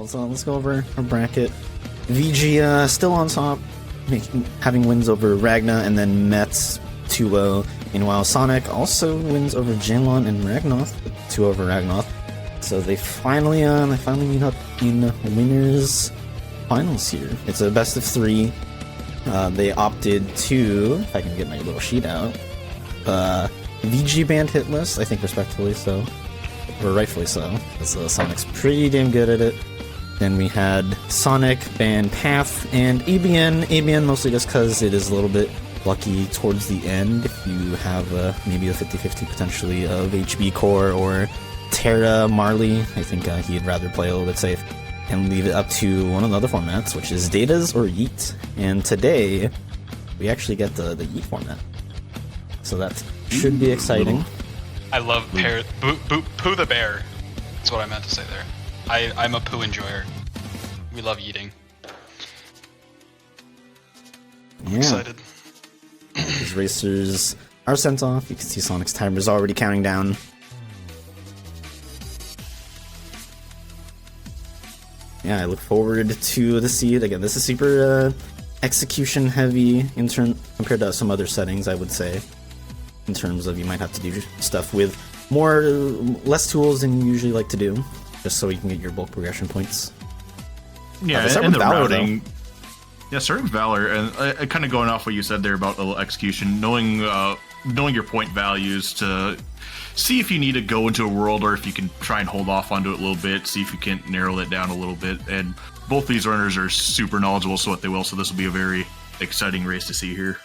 So let's go over our bracket. VG still on top, having wins over Ragna and then Mets 2-0. Meanwhile, Sonic also wins over Jinlon and Ragnoth, 2 over Ragnoth. So they finally meet up in winners finals here. It's a best of 3. They opted to, if I can get my little sheet out, VG banned Hitless, I think respectfully so, or rightfully so, because Sonic's pretty damn good at it. Then we had Sonic ban Path and ABN mostly just because it is a little bit lucky towards the end if you have maybe a 50-50 potentially of HB Core or Terra Marley. I think he'd rather play a little bit safe and leave it up to one of the other formats, which is Data's or Yeet. And today, we actually get the Yeet format. So that should be exciting. I love Pooh the Bear. That's what I meant to say there. I'm a Pooh enjoyer. We love eating. Yeah. Excited. These racers are sent off. You can see Sonic's timer is already counting down. Yeah, I look forward to the seed. Again, this is super execution heavy compared to some other settings, I would say. In terms of you might have to do stuff with less tools than you usually like to do, just so you can get your bulk progression points. Yeah, and the Valor, routing. Yeah, starting Valor, and kind of going off what you said there about a little execution, knowing your point values to see if you need to go into a world or if you can try and hold off onto it a little bit, see if you can narrow it down a little bit. And both these runners are super knowledgeable, so what they will, so this will be a very exciting race to see here.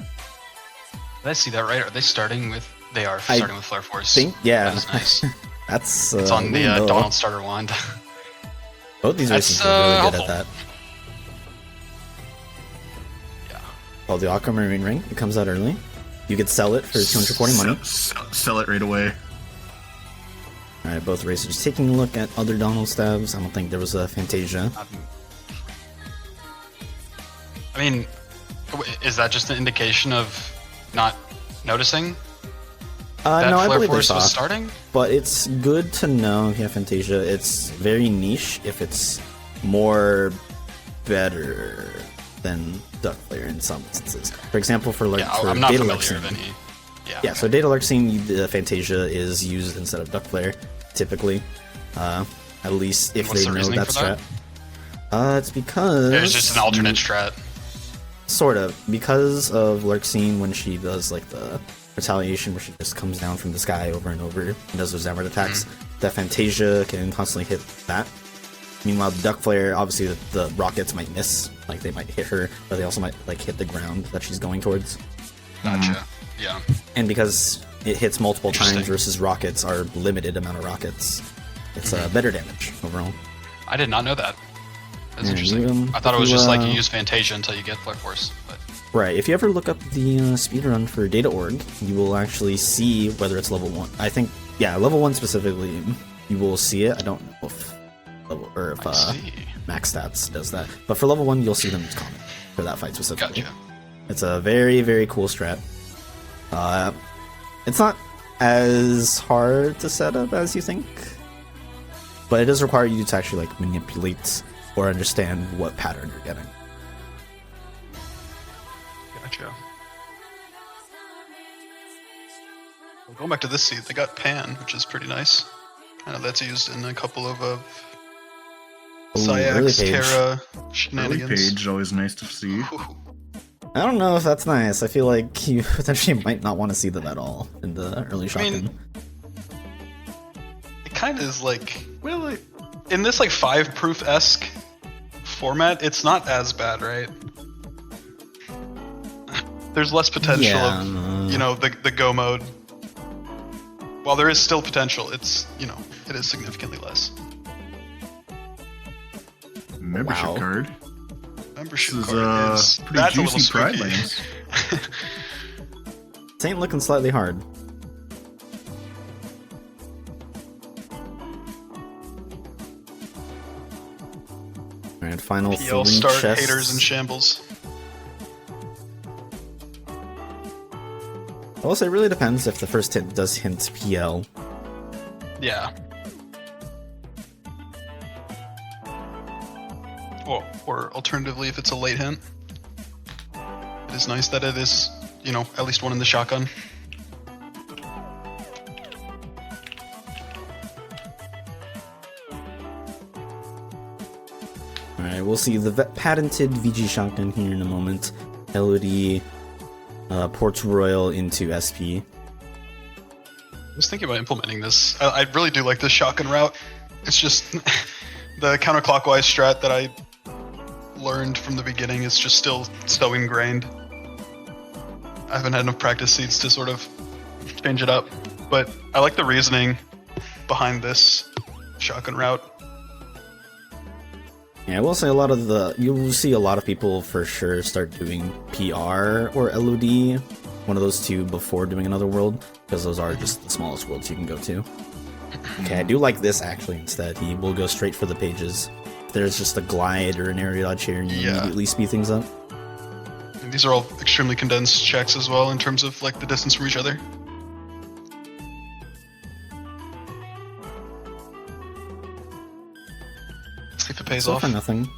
Did I see that right? Are they starting with... They are starting with Flare Force. Yeah. That's nice. That's... it's on the Donald Starter Wand. Both these races are really good at that. Yeah. Oh, the Aquamarine Ring, it comes out early. You could sell it for 240 money. Sell it right away. Alright, both racers taking a look at other Donald stabs. I don't think there was a Fantasia. I mean, is that just an indication of not noticing that no, I Flare believe Force they was saw. starting? But it's good to know if you have Fantasia. It's very niche if it's better than Duck Player in some instances. For example, for I'm not Data familiar Larkscene. with any. Yeah, so Data Larkscene, the Fantasia is used instead of Duck Player, typically. At least if What's they the know reasoning that for strat. that? It's because... It's just an alternate strat. Sort of. Because of Larkscene, when she does like the retaliation where she just comes down from the sky over and over and does those downward attacks, that Fantasia can constantly hit that. Meanwhile, the Duck Flare, obviously the rockets might miss, like they might hit her, but they also might like hit the ground that she's going towards. Gotcha. Yeah. And because it hits multiple times versus rockets are limited amount of rockets, it's better damage overall. I did not know that. That's interesting. I thought it was just like you use Fantasia until you get Flare Force. But... Right, if you ever look up the speedrun for Data Org, you will actually see whether it's level 1. I think, yeah, level 1 specifically, you will see it. I don't know if Max Stats does that. But for level 1, you'll see them as common for that fight specifically. Gotcha. It's a very, very cool strat. It's not as hard to set up as you think, but it does require you to actually like manipulate or understand what pattern you're getting. Gotcha. Well, going back to this seed, they got Pan, which is pretty nice. I know that's used in a couple of Syax, Terra shenanigans. Early page, always nice to see. Ooh. I don't know if that's nice. I feel like you potentially might not want to see them at all in the early shotgun. I mean, it kind of is like, well, in this like 5-proof-esque format, it's not as bad, right? There's less potential of, you know, the go mode. While there is still potential, it's, you know, it is significantly less. Membership card. Membership this card is is pretty that's a juicy little pride spooky. lanes. This ain't looking slightly hard. Alright, final PL 3 start chests. haters in shambles. I will say it really depends if the first hit does hint PL. Yeah. or alternatively, if it's a late hint, it is nice that it is, you know, at least one in the shotgun. Alright, we'll see the patented VG shotgun here in a moment. LOD ports Royal into SP. I was thinking about implementing this. I really do like this shotgun route. It's just the counterclockwise strat that I learned from the beginning is just still so ingrained. I haven't had enough practice seeds to sort of change it up, but I like the reasoning behind this shotgun route. Yeah, I will say you'll see a lot of people for sure start doing PR or LOD, one of those two before doing another world, because those are just the smallest worlds you can go to. Okay, I do like this actually instead. He will go straight for the pages. If there's just a glide or an area dodge here, and you immediately speed things up. And these are all extremely condensed checks as well in terms of like the distance from each other. See if it pays off. For nothing.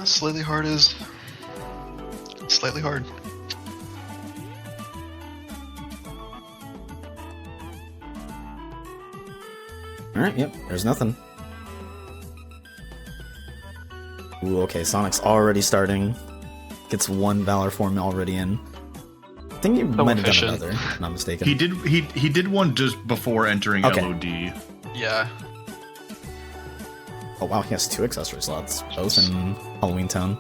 Slightly hard is slightly hard. Alright, yep, there's nothing. Ooh, okay, Sonic's already starting. Gets one Valor form already in. I think he might have done another, if I'm not mistaken. He did one just before entering LOD. Yeah. Oh wow, he has 2 accessory slots, both in Halloween Town.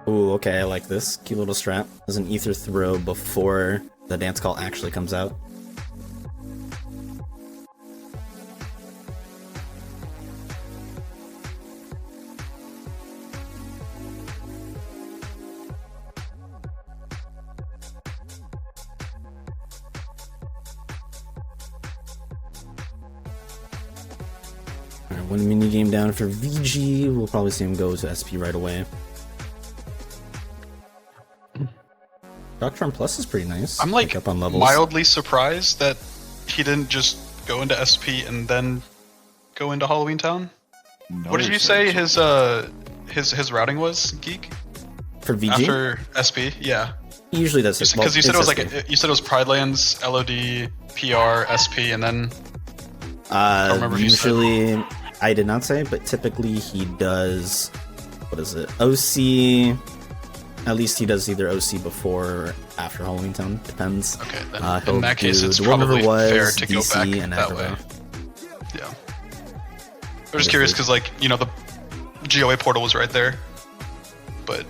Ooh, okay, I like this. Cute little strat. There's an ether throw before the dance call actually comes out. Alright, one minigame down for VG. We'll probably see him go to SP right away. Doctron Plus is pretty nice. I'm like up on levels. Mildly surprised that he didn't just go into SP and then go into Halloween Town. No, what did you say his routing was, Geek? For VG? After SP, yeah. He usually does it. Because you said it was SP. like you said it was Pride Lands, LOD, PR, SP, and then. Usually, I did not say, but typically he does. What is it? OC. At least he does either OC before or after Halloween Town. Depends. Okay, then in that case, do it's the probably was, fair to DC, go back and that way. Yeah. I'm just curious because, like, you know, the GOA portal was right there, but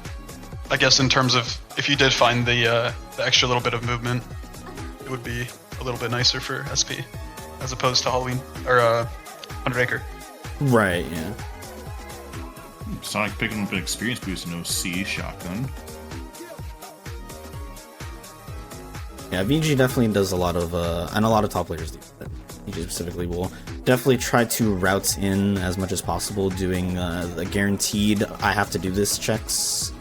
I guess in terms of if you did find the extra little bit of movement, it would be a little bit nicer for SP as opposed to Halloween or 100 Acre. Right. Yeah. Sonic picking up an experience boost in OC shotgun. Yeah, VG definitely does a lot of, and a lot of top players do, but VG specifically will definitely try to route in as much as possible, doing the guaranteed I have to do this checks,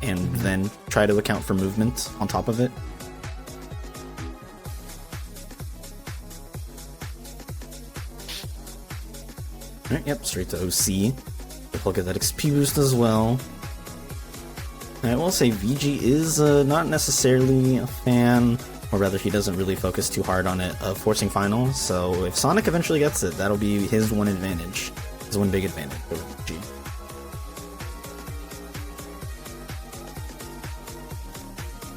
and then try to account for movement on top of it. Alright, yep, straight to OC. Look at that XP boost as well. I will say VG is not necessarily a fan, or rather he doesn't really focus too hard on it, forcing final, so if Sonic eventually gets it, that'll be his one advantage. His one big advantage over VG.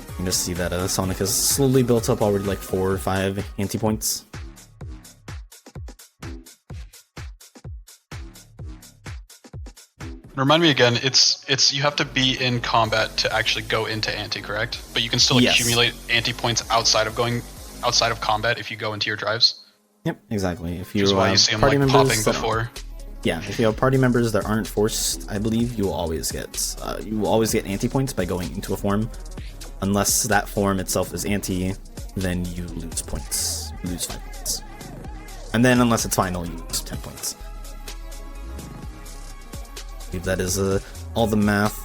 You can just see that Sonic has slowly built up already like 4 or 5 anti-points. Remind me again, it's you have to be in combat to actually go into anti, correct? But you can still accumulate anti points outside of combat if you go into your drives. Yep, exactly. If you Which is why you see them like popping before. Yeah, if you have party members that aren't forced, I believe you will always get anti points by going into a form. Unless that form itself is anti, then you lose points. You lose 5 points. And then unless it's final, you lose 10 points. I believe that is all the math.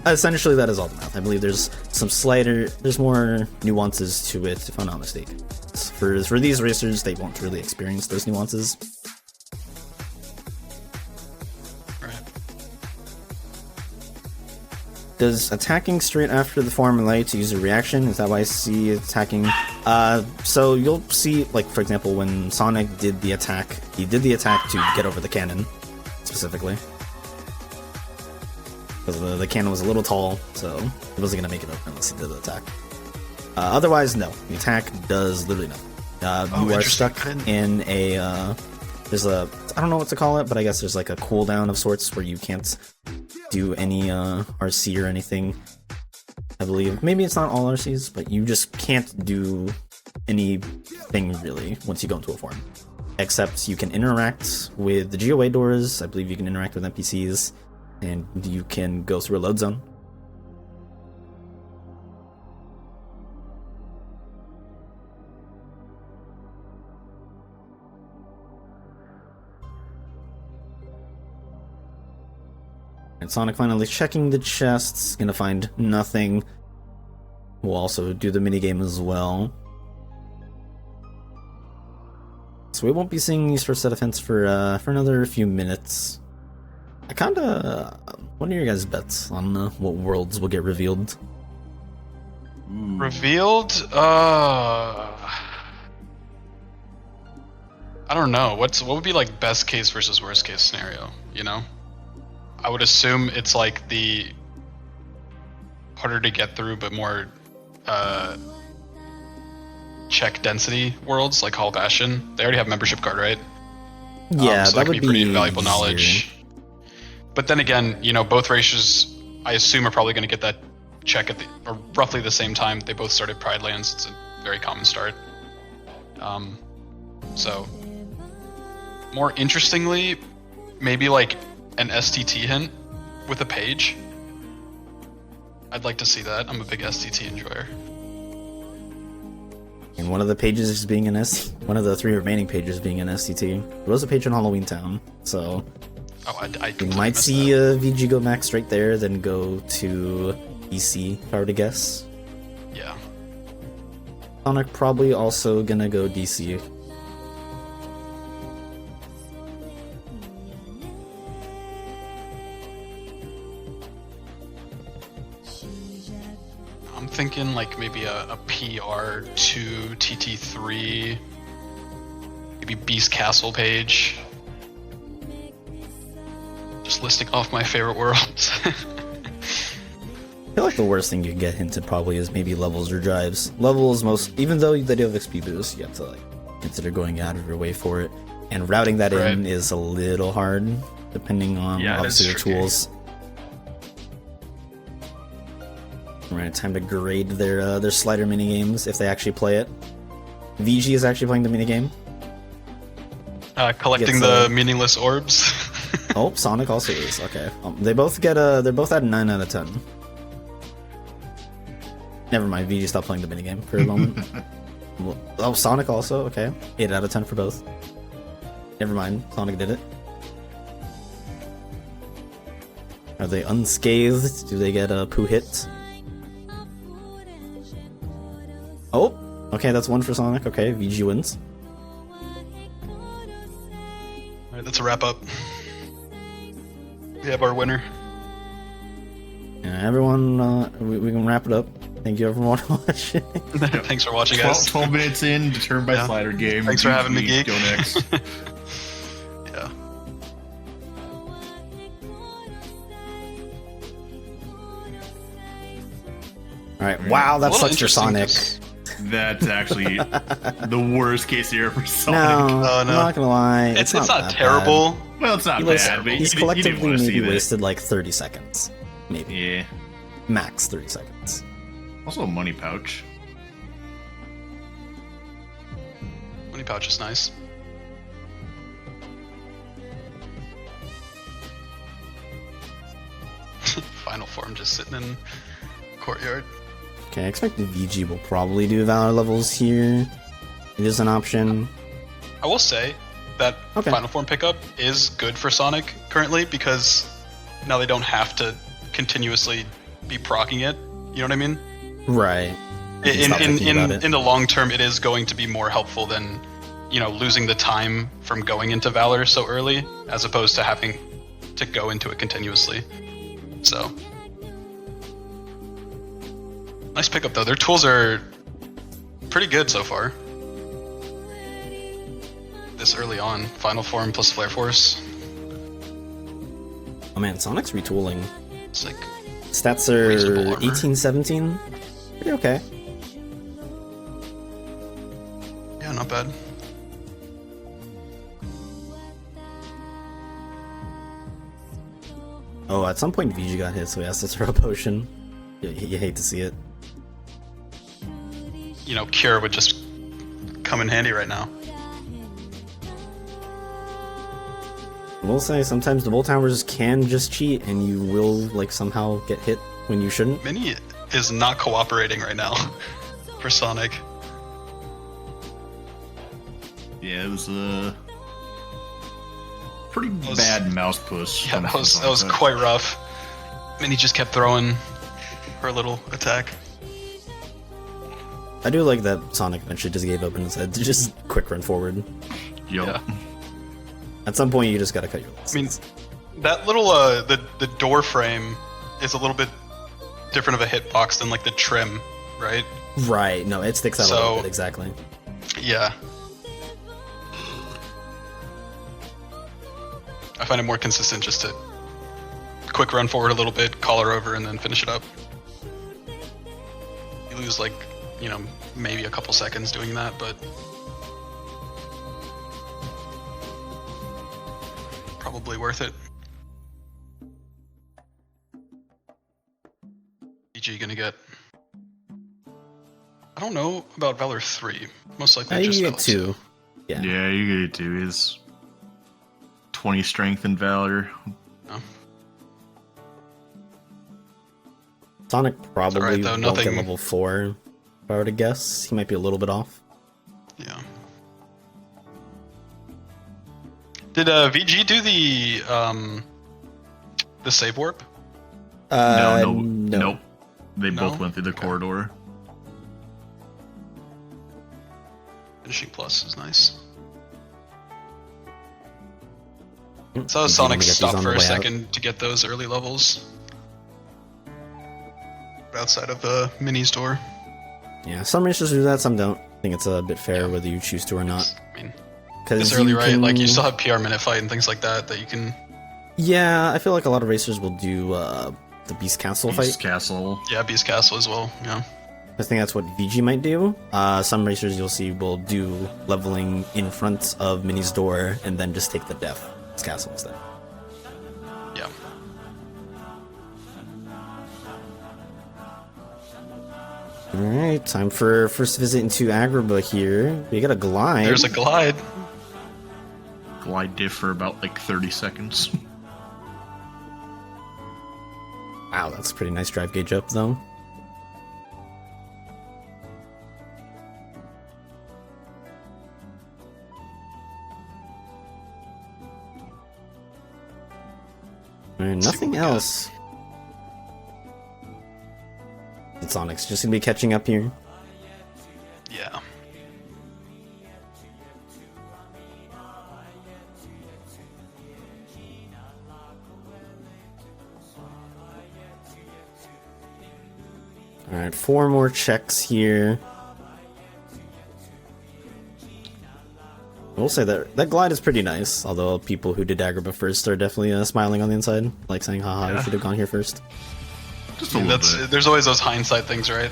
Essentially, that is all the math. I believe there's more nuances to it, if I'm not mistaken. For these racers, they won't really experience those nuances. Right. Does attacking straight after the form allow you to use a reaction? Is that why I see attacking? So you'll see, like, for example, when Sonic did the attack, he did the attack to get over the cannon, specifically. Because the cannon was a little tall, so he wasn't going to make it open unless he did the attack. Otherwise, no. The attack does literally nothing. You are stuck in a... there's a... I don't know what to call it, but I guess there's like a cooldown of sorts where you can't do any RC or anything, I believe. Maybe it's not all RCs, but you just can't do anything really once you go into a form. Except you can interact with the GOA doors, I believe you can interact with NPCs, and you can go through a load zone. And Sonic finally checking the chests, gonna find nothing. We'll also do the minigame as well. So we won't be seeing these first set of hints for another few minutes. What are your guys' bets on what worlds will get revealed? Revealed? I don't know. What would be like best case versus worst case scenario, you know? I would assume it's like the harder to get through but more check density worlds like Hall Bastion. They already have membership card, right? Yeah, so that could would be pretty invaluable easier. knowledge. But then again, you know, both races I assume are probably going to get that check at or roughly the same time. They both started Pride Lands. It's a very common start. So more interestingly, maybe like an STT hint with a page. I'd like to see that. I'm a big STT enjoyer. And one of the pages is being an one of the 3 remaining pages being an STT. There was a page in Halloween Town, so you might see VG go max straight there, then go to EC, if I were to guess. Yeah. Sonic probably also gonna go DC. I'm thinking like maybe a PR2 TT3, maybe Beast Castle page. Just listing off my favorite worlds. I feel like the worst thing you can get hinted probably is maybe levels or drives. Levels even though they do have XP boost, you have to like consider going out of your way for it. And routing that in is a little hard, depending on obviously your tools. Alright, time to grade their slider minigames if they actually play it. VG is actually playing the minigame. Collecting the meaningless orbs. Oh, Sonic also is. Okay. They both get they're both at 9 out of 10. Never mind, VG stopped playing the minigame for a moment. Oh, Sonic also, okay. 8 out of 10 for both. Never mind, Sonic did it. Are they unscathed? Do they get a poo hit? Oh, okay, that's 1 for Sonic. Okay, VG wins. Alright, that's a wrap up. We have our winner. Yeah, everyone, we can wrap it up. Thank you everyone for watching. Thanks for watching, guys. 12 minutes in, determined by slider game. Thanks for having me, Geek. Go next. Yeah. Alright, wow, that sucks for Sonic. That's actually the worst case scenario for Sonic. No, I'm not gonna lie. It's not terrible. Bad. Well, it's not bad, but he's collectively maybe wasted like 30 seconds. Maybe. Yeah. Max 30 seconds. Also a money pouch. Money pouch is nice. Final form just sitting in courtyard. Okay, I expect the VG will probably do Valor levels here. It is an option. I will say that Final Form pickup is good for Sonic currently because now they don't have to continuously be proccing it. You know what I mean? Right. In the long term, it is going to be more helpful than, losing the time from going into Valor so early, as opposed to having to go into it continuously. So, nice pickup though. Their tools are pretty good so far. This early on, Final Form plus Flare Force. Oh man, Sonic's retooling. It's like stats are 18, 17. Pretty okay. Yeah, not bad. Oh, at some point VG got hit, so he has to throw a potion. You hate to see it. Cure would just come in handy right now. I will say, sometimes the Volt Towers can just cheat, and you will, somehow get hit when you shouldn't. Mini is not cooperating right now for Sonic. Yeah, it was a pretty bad mouse push. Yeah, that was quite rough. Mini just kept throwing her little attack. I do like that Sonic eventually just gave up and said to just quick run forward. Yep. Yeah. At some point, you just gotta cut your losses. I mean, that little the door frame is a little bit different of a hitbox than the trim, right? Right. No, it sticks out a little bit, exactly. Yeah. I find it more consistent just to quick run forward a little bit, call her over, and then finish it up. You lose maybe a couple seconds doing that, but probably worth it. VG gonna get... I don't know about Valor 3. Most likely just you Valor get 2. Yeah. Yeah, you get 2. Is 20 strength in Valor. Oh. Sonic probably right, though, won't get level 4, if I were to guess. He might be a little bit off. Yeah. Did VG do the save warp? Nope. They both went through the corridor. Finishing plus is nice. So Sonic stopped for a second to get those early levels. Outside of the Mini's door. Yeah, some racers do that, some don't. I think it's a bit fair whether you choose to or not. I mean, Because it's early, right? You still have PR minute fight and things like that you can... Yeah, I feel like a lot of racers will do the Beast Castle fight. Beast Castle. Yeah, Beast Castle as well, yeah. I think that's what VG might do. Some racers you'll see will do leveling in front of Mini's door and then just take the Death Castle instead. Yeah. Alright, time for first visit into Agrabah here. We got a glide. There's a glide. Glide diff for about 30 seconds. Wow, that's a pretty nice drive gauge up though. And nothing else. Sonic's just gonna be catching up here. Yeah. Alright, 4 more checks here. I will say that glide is pretty nice, although people who did Agrabah first are definitely smiling on the inside, saying, haha, you should have gone here first. Just a little bit. There's always those hindsight things, right?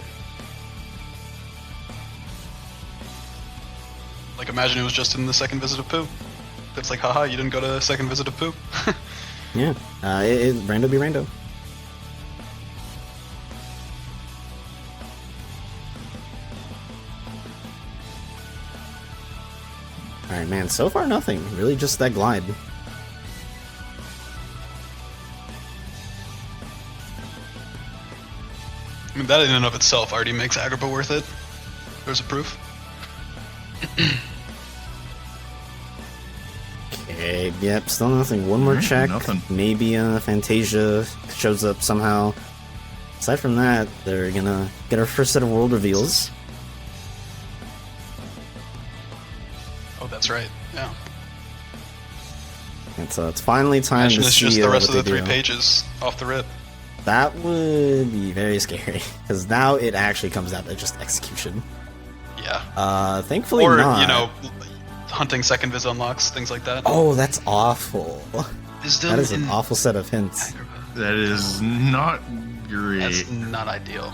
Imagine it was just in the second visit of Pooh. It's haha, you didn't go to the second visit of Pooh. Yeah, rando be rando. Alright, man, so far nothing. Really just that glide. I mean, that in and of itself already makes Agrabah worth it. There's a proof. Okay, yep, still nothing. One more check. Nothing. Maybe Fantasia shows up somehow. aside from that, they're gonna get our first set of world reveals. Oh, that's right. Yeah. It's finally time Imagine to it's see just the rest what of the they 3 do. pages off the rip. That would be very scary, because now it actually comes down to just execution. Yeah. Thankfully or, not. you know, hunting second viz unlocks, things like that. Oh, that's awful. Wisdom That is an in awful set of hints. That is not great. That's not ideal.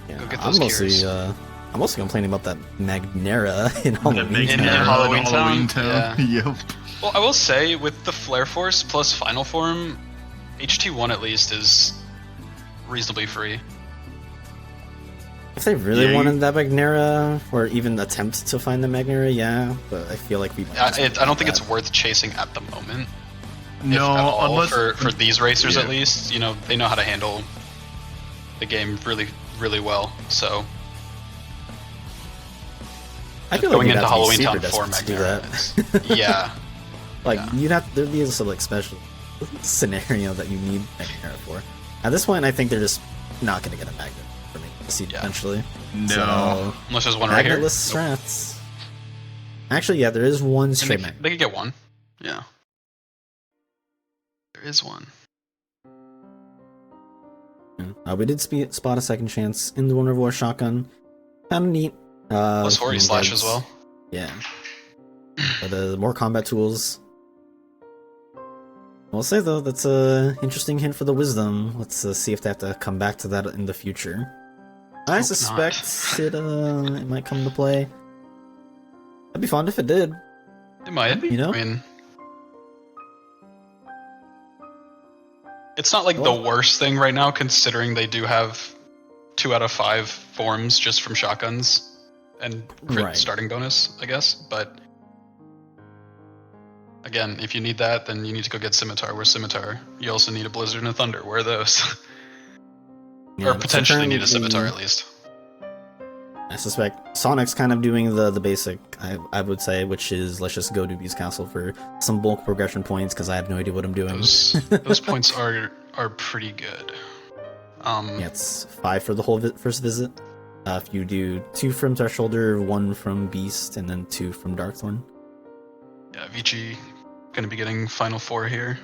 Yeah, Go get those cures. I'm mostly complaining about that Magnera in Halloween. In Town. Halloween Town? Yep. Well, I will say, with the Flare Force plus Final Form, HT1 at least is reasonably free. If they really Yeah, wanted that Magnera, or even attempt to find the Magnera, yeah, but I feel like we might just I don't think that. it's worth chasing at the moment. No, if at all, unless for these racers yeah. at least, you know, they know how to handle the game really, really well. So I feel going like into Halloween super Town 4 desperate to do Magnera, that. is, yeah, Like yeah. you'd have there'd be some like special scenario that you need Magnera for. At this point, I think they're just not gonna get a Magnet for me to see eventually. No. So, Unless there's one right here. Magnetless Nope. strats. Actually, yeah, there is one And straight Magnet. they could get one. Yeah, there is one. We did spot a second chance in the Wonder War shotgun. Kind of neat. Plus from 40 slash as guards. well. Yeah. But more combat tools. I'll say though, that's a interesting hint for the wisdom. Let's see if they have to come back to that in the future. I Hope suspect it might come to play. That'd be fun if it did. It might. You know? I mean, it's not like Well- the worst thing right now, considering they do have 2 out of 5 forms just from shotguns and crit Right. starting bonus, I guess. But again, if you need that, then you need to go get Scimitar. Where's Scimitar? You also need a Blizzard and a Thunder. Where are those? Yeah, or so potentially need a currently, Scimitar at least. I suspect Sonic's kind of doing the basic, I would say, which is let's just go to Beast Castle for some bulk progression points because I have no idea what I'm doing. Those points are pretty good. Yeah, it's 5 for the whole first visit. If you do 2 from Thresholder, 1 from Beast, and then 2 from Darkthorn. Yeah, VG gonna be getting Final 4 here.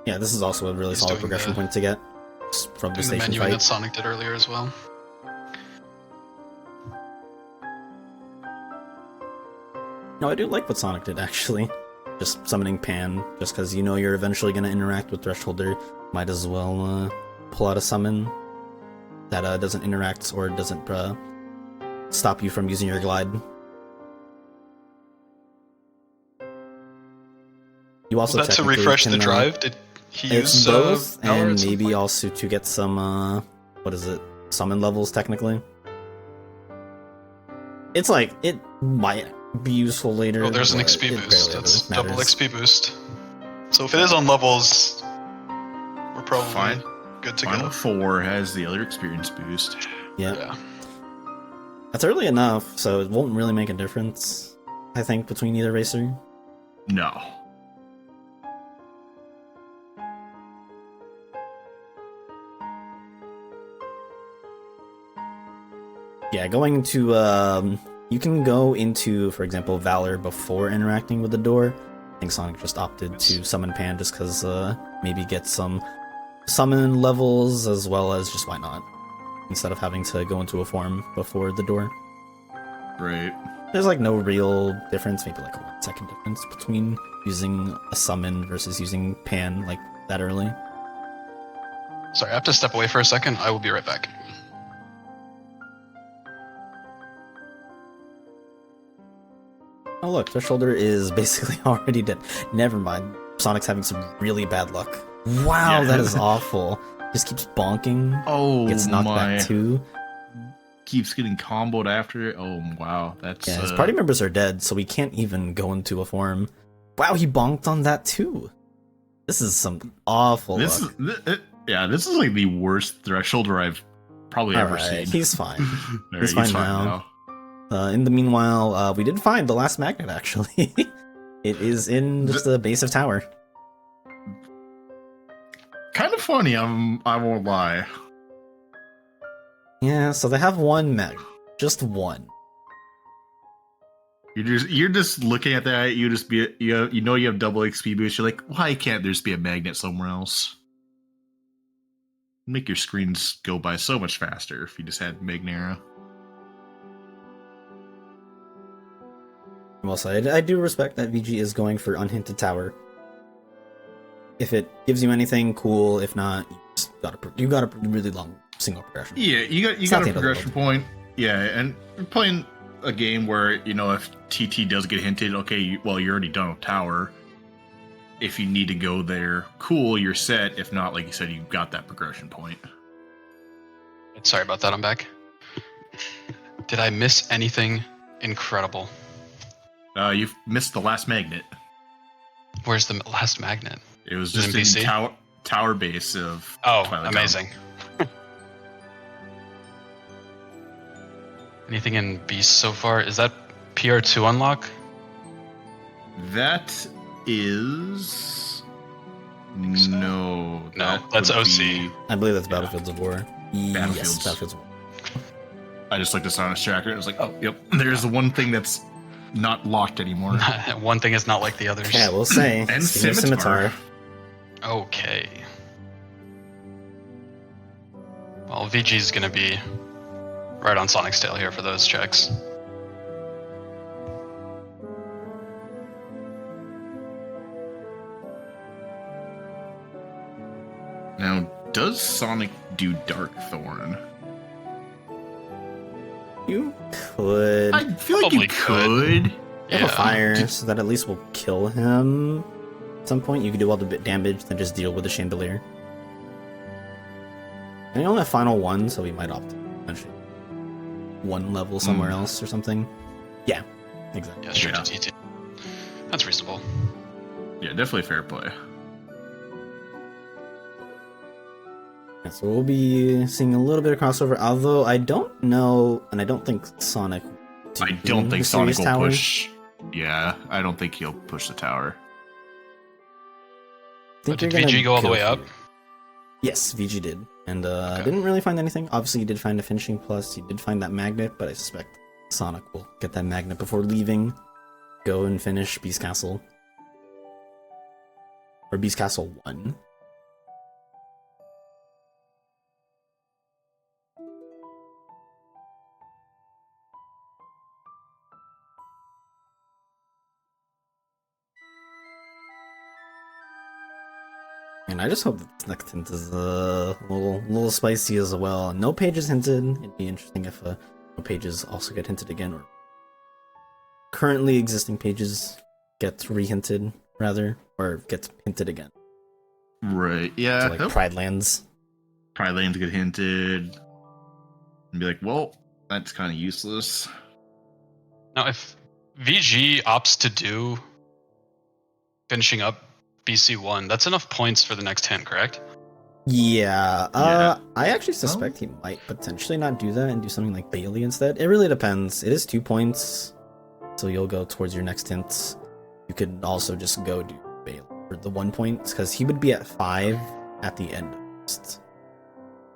Yeah, this is also a really He's solid doing progression the- point to get from the Doing the station menu fight. that Sonic did earlier as well. No, I do like what Sonic did actually. Just summoning Pan, just because you know you're eventually going to interact with Thresholder. Might as well pull out a summon that doesn't interact or doesn't stop you from using your glide. You also Was that to technically refresh the can, drive? Did he it's use both, power and at some maybe point? also to get some what is it? Summon levels technically. It's like it might be useful later. Oh, there's an but XP it boost. barely That's ever double matters. XP boost. So if it is on levels, we're probably Fine. good to Final go. 4 has the other experience boost. Yeah. Yeah. That's early enough, so it won't really make a difference, I think, between either racer. No. Yeah, going to, you can go into, for example, Valor before interacting with the door. I think Sonic just opted to summon Pan just because, maybe get some summon levels as well as just why not, instead of having to go into a form before the door. Right. There's like no real difference, maybe like a 1 second difference between using a summon versus using Pan like that early. Sorry, I have to step away for a second. I will be right back. Oh look, Thresholder is basically already dead. Never mind. Sonic's having some really bad luck. Wow, Yeah. that is awful. Just keeps bonking. Oh, Gets knocked my. back too. Keeps getting comboed after it. Oh, wow. That's. Yeah, his party members are dead, so he can't even go into a form. Wow, he bonked on that too. This is some awful This luck. is. Yeah, this is like the worst Thresholder I've probably ever Alright, seen. he's fine. Alright, he's fine now. In the meanwhile, we did find the last magnet, actually. It is in just the base of tower. kind of funny. I won't lie. Yeah, so they have one mag, just one. You're just looking at that. You have double XP boost. You're like, why can't there just be a magnet somewhere else? Make your screens go by so much faster if you just had Magnera. Well said. I do respect that VG is going for unhinted tower. If it gives you anything, cool. If not, you got a really long single progression. Yeah, you got a progression point. Yeah, and you're playing a game where, if TT does get hinted, okay, you're already done with tower. If you need to go there, cool, you're set. If not, like you said, you've got that progression point. Sorry about that, I'm back. Did I miss anything incredible? You've missed the last magnet. Where's the last magnet? It was just in tower base of Twilight amazing. Anything in Beast so far? Is that PR2 unlock? That is... No. No, that's OC. I believe that's Battlefields of War. Battlefields. Yes, Battlefields of War. I just looked at Sonic's tracker and I was like, oh, yep. There's the one thing that's not locked anymore. One thing is not like the others. Yeah, we'll say. And Scimitar. Okay. Well, VG's gonna be right on Sonic's tail here for those checks. Now, does Sonic do Darkthorn? You could. I feel like you could. You have a fire, so that at least will kill him at some point. You could do all the bit damage, then just deal with the chandelier. And you only have final one, so we might opt eventually one level somewhere else or something. Yeah, exactly. Yeah, straight to TT. That's reasonable. Yeah, definitely fair play. Yeah, so we'll be seeing a little bit of crossover, although I don't know, and I don't think Sonic. I don't think Sonic will push. Yeah, I don't think he'll push the tower. But did VG go all the way up? Yes, VG did. And didn't really find anything. Obviously, you did find a finishing plus. You did find that magnet, but I suspect Sonic will get that magnet before leaving. Go and finish Beast Castle. Or Beast Castle 1. And I just hope that this next hint is a little spicy as well. No pages hinted. It'd be interesting if no pages also get hinted again, or currently existing pages get re-hinted, rather, or gets hinted again. Right, yeah. So like Pride Lands. Pride Lands get hinted. And be like, well, that's kind of useless. Now, if VG opts to do finishing up BC1, that's enough points for the next hint, correct? Yeah, I actually suspect he might potentially not do that and do something like Bailey instead. It really depends. It is 2 points, so you'll go towards your next hint. You could also just go do Bailey for the 1 point, because he would be at 5 at the end of Beast.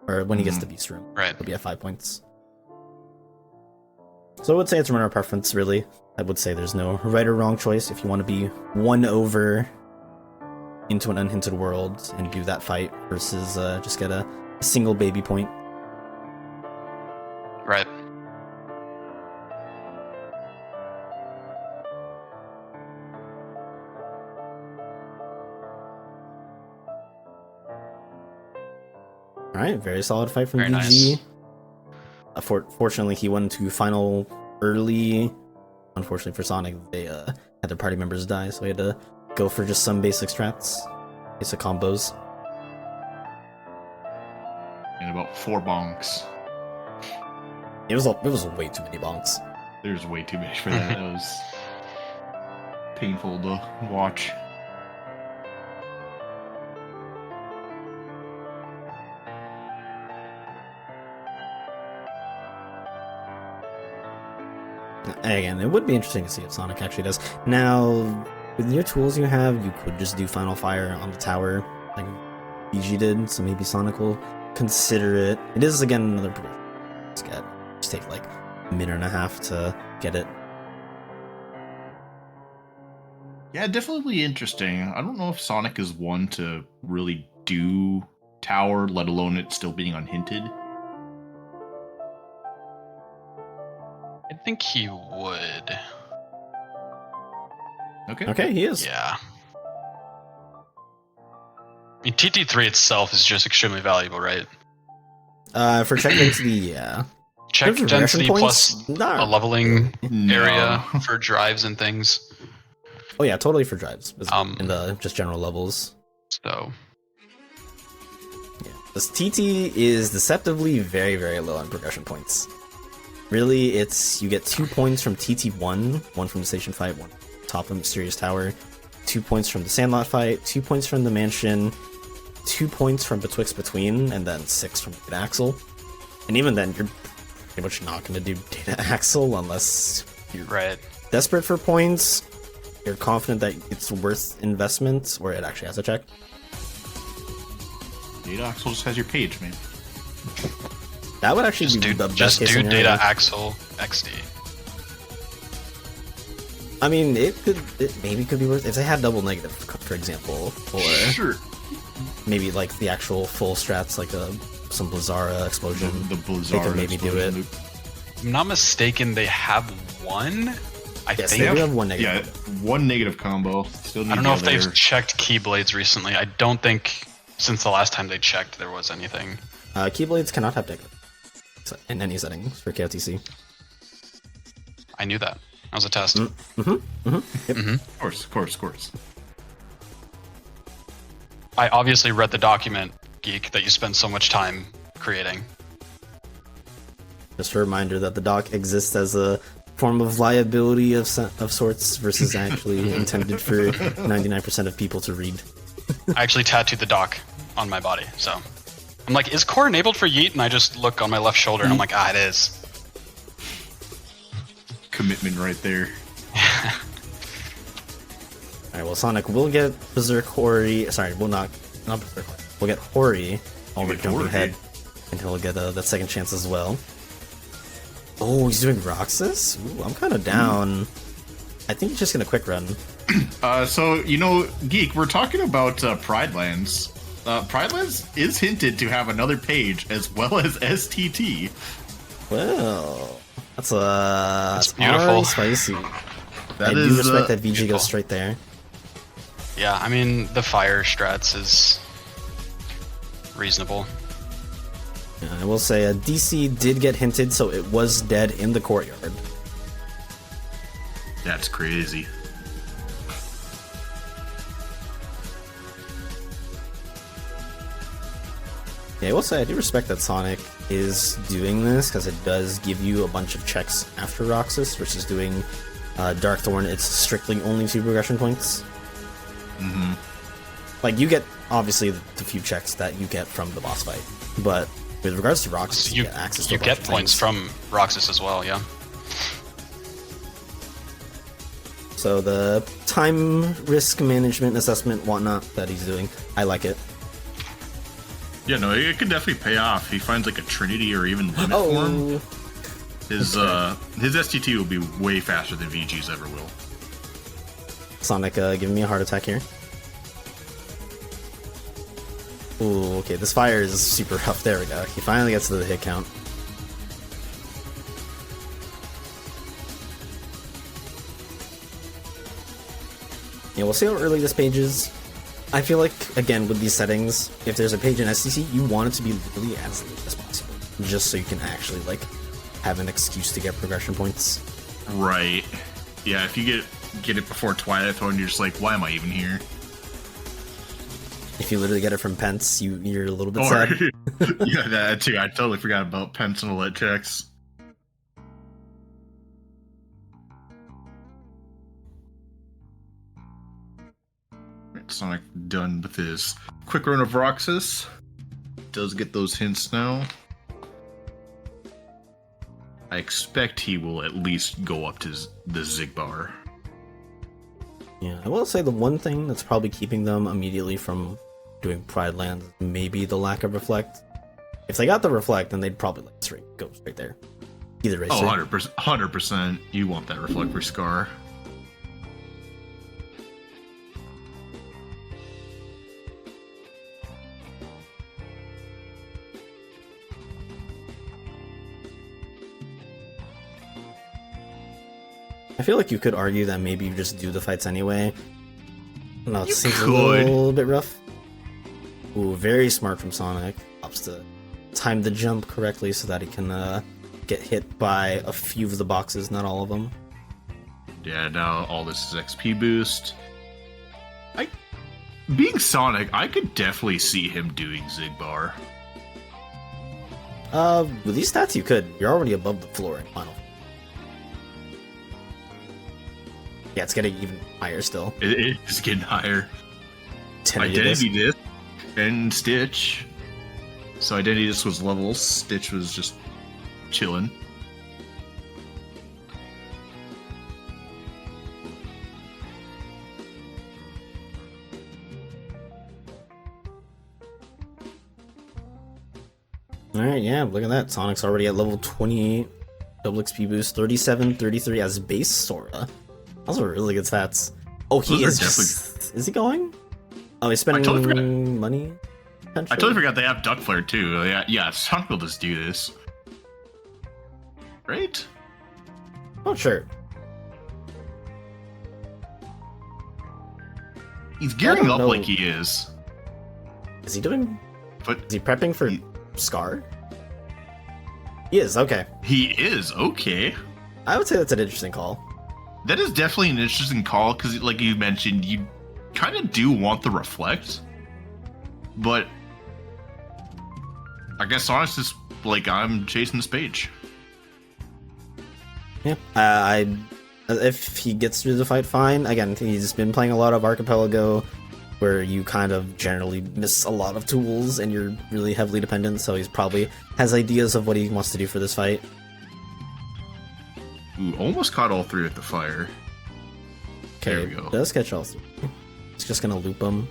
Or when he gets to Beast Room. Right. He'll be at 5 points. So I would say it's runner preference, really. I would say there's no right or wrong choice. If you want to be 1 over into an unhinted world and do that fight versus just get a single baby point. Right. Alright, very solid fight from Very VG. nice. Fortunately, he went to final early. Unfortunately for Sonic, they had their party members die, so he had to go for just some basic strats, basic combos. And about 4 bonks. It was way too many bonks. There's way too many for that. It was painful to watch. Again, it would be interesting to see if Sonic actually does. Now, with your tools you have, you could just do Final Fire on the tower. Like, VG did, so maybe Sonic will consider it. It is, again, another progression. Just take like a minute and a half to get it. Yeah, definitely interesting. I don't know if Sonic is one to really do tower, let alone it still being unhinted. I think he would. Okay, he is. Yeah. I mean, TT3 itself is just extremely valuable, right? For check density, yeah. Check For density points, plus not a leveling No. area for drives and things. Oh yeah, totally for drives. In the just general levels. So. Yeah. This TT is deceptively very, very low on progression points. Really, it's you get 2 points from TT1, one from the station fight, one top of the Mysterious Tower, 2 points from the Sandlot fight, 2 points from the Mansion, 2 points from Betwixt Between, and then 6 from Data Axle. And even then, you're pretty much not going to do Data Axle unless you're desperate for points, you're confident that it's worth investment, or it actually has a check. Data Axle just has your page, man. That would actually be the best case scenario. Data Axle XD. I mean, it maybe could be worth if they had double negative, for example, or Sure. maybe like the actual full strats, like some Blizzara explosion. The Blizzara they could maybe do it. If I'm not mistaken, they have one. I think they have one negative. Yeah, one negative combo. Still need I don't know if they've checked Keyblades recently. I don't think since the last time they checked there was anything. Keyblades cannot have negative in any settings for KotC. I knew that. That was a test. Yep. Of course. I obviously read the document, Geek, that you spend so much time creating. Just a reminder that the doc exists as a form of liability of sorts versus actually intended for 99% of people to read. I actually tattooed the doc on my body, so I'm like, is core enabled for Yeet? And I just look on my left shoulder and I'm like, it is. Commitment right there. Alright, well, Sonic will get Berserk Hori. Sorry, we'll not Berserk Hori. We'll get Hori over jumping ahead, and he'll get that second chance as well. Oh, he's doing Roxas? Ooh, I'm kind of down. I think he's just gonna quick run. So, Geek, we're talking about Pride Lands. Pride Lands is hinted to have another page as well as STT. Well, that's beautiful. Spicy. I do respect that VG goes straight there. Yeah, I mean, the fire strats is reasonable. Yeah, I will say DC did get hinted, so it was dead in the courtyard. That's crazy. Yeah, I will say I do respect that Sonic is doing this, because it does give you a bunch of checks after Roxas versus doing Darkthorn. It's strictly only 2 progression points. Mm-hmm. Like, you get, obviously, the few checks that you get from the boss fight, but with regards to Roxas, you get access to a bunch get of points things. from Roxas as well, yeah. So the time risk management assessment, whatnot, that he's doing, I like it. Yeah, no, it could definitely pay off. He finds like a Trinity or even Limit form. His STT will be way faster than VG's ever will. Sonic giving me a heart attack here. Ooh, okay, this fire is super rough. There we go. He finally gets to the hit count. Yeah, we'll see how early this page is. I feel like, again, with these settings, if there's a page in STC, you want it to be literally as late as possible. Just so you can actually, like, have an excuse to get progression points. Right. Yeah, if you get it before Twilight Throne, you're just like, why am I even here? If you literally get it from Pence, you're a little bit sad. Yeah, that too. I totally forgot about Pence and Alette checks. Sonic done with his quick run of Roxas. Does get those hints now. I expect he will at least go up to the Zigbar. Yeah, I will say the one thing that's probably keeping them immediately from doing Pride Lands, maybe the lack of Reflect. If they got the Reflect, then they'd probably go straight there. Either racer. Oh, 100%. You want that Reflect for Scar. I feel like you could argue that maybe you just do the fights anyway. No, it seems could. a little bit rough. Ooh, very smart from Sonic. Opts to time the jump correctly so that he can get hit by a few of the boxes, not all of them. Yeah, now all this is XP boost. Being Sonic, I could definitely see him doing Zigbar. With these stats you could. You're already above the floor in Final. Yeah, it's getting even higher still. It is getting higher. Identity Disc and Stitch. So Identity Disc was levels, Stitch was just chilling. Alright, yeah, look at that. Sonic's already at level 28. Double XP boost, 37, 33 as base Sora. Those are really good stats. Oh, he is just... Is he going? Oh, he's spending money? I totally forgot they have Duck Flare too. Yeah, Sonic will just do this. Right? Oh, sure. He's gearing up like he is. Is he doing... But is he prepping for Scar? He is, okay. He is, okay. I would say that's an interesting call. That is definitely an interesting call, because like you mentioned, you kind of do want the Reflect. But I guess Sonic's just like, I'm chasing this page. Yeah, if he gets through the fight, fine. Again, he's been playing a lot of Archipelago, where you kind of generally miss a lot of tools and you're really heavily dependent, so he's probably has ideas of what he wants to do for this fight. Ooh, almost caught all three with the fire. Okay, there we go. Does catch all three. It's just gonna loop him.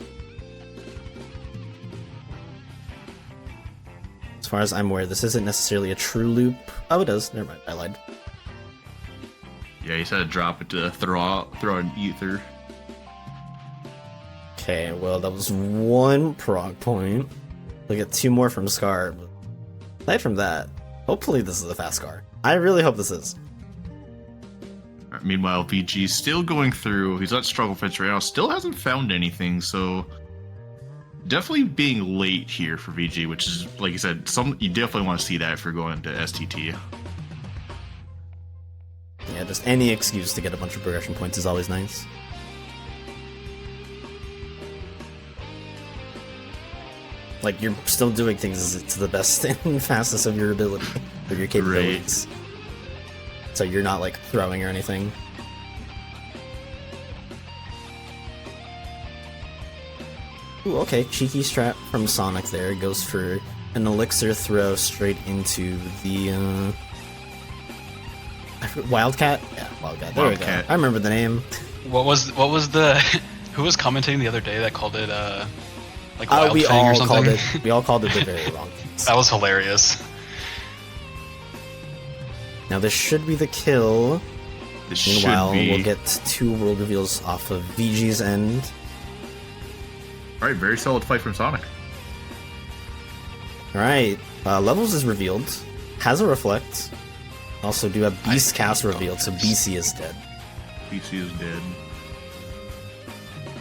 As far as I'm aware, this isn't necessarily a true loop. Oh, it does. Never mind, I lied. Yeah, he said to drop it to throw an ether. Okay, well, that was one prog point. We'll get 2 more from Scar. But aside from that, hopefully this is a fast Scar. I really hope this is. Right, meanwhile, VG's still going through. He's at Struggle Fits right now. Still hasn't found anything, so definitely being late here for VG, which is, like you said, you definitely want to see that if you're going to STT. Yeah, just any excuse to get a bunch of progression points is always nice. Like, you're still doing things to the best and fastest of your ability, or your capabilities. Right. So you're not, like, throwing or anything. Ooh, okay, cheeky strat from Sonic there. Goes for an elixir throw straight into the, Wildcat? Yeah, Wildcat. There we go. I remember the name. What was the... Who was commenting the other day that called it, like Wild we Fang all or something? We all called it the very wrong things. That was hilarious. Now this should be the kill. Meanwhile, we'll get 2 world reveals off of VG's end. Alright, very solid fight from Sonic. Alright, Levels is revealed. Has a Reflect. Also do have Beast Cast revealed, so BC is dead. BC is dead.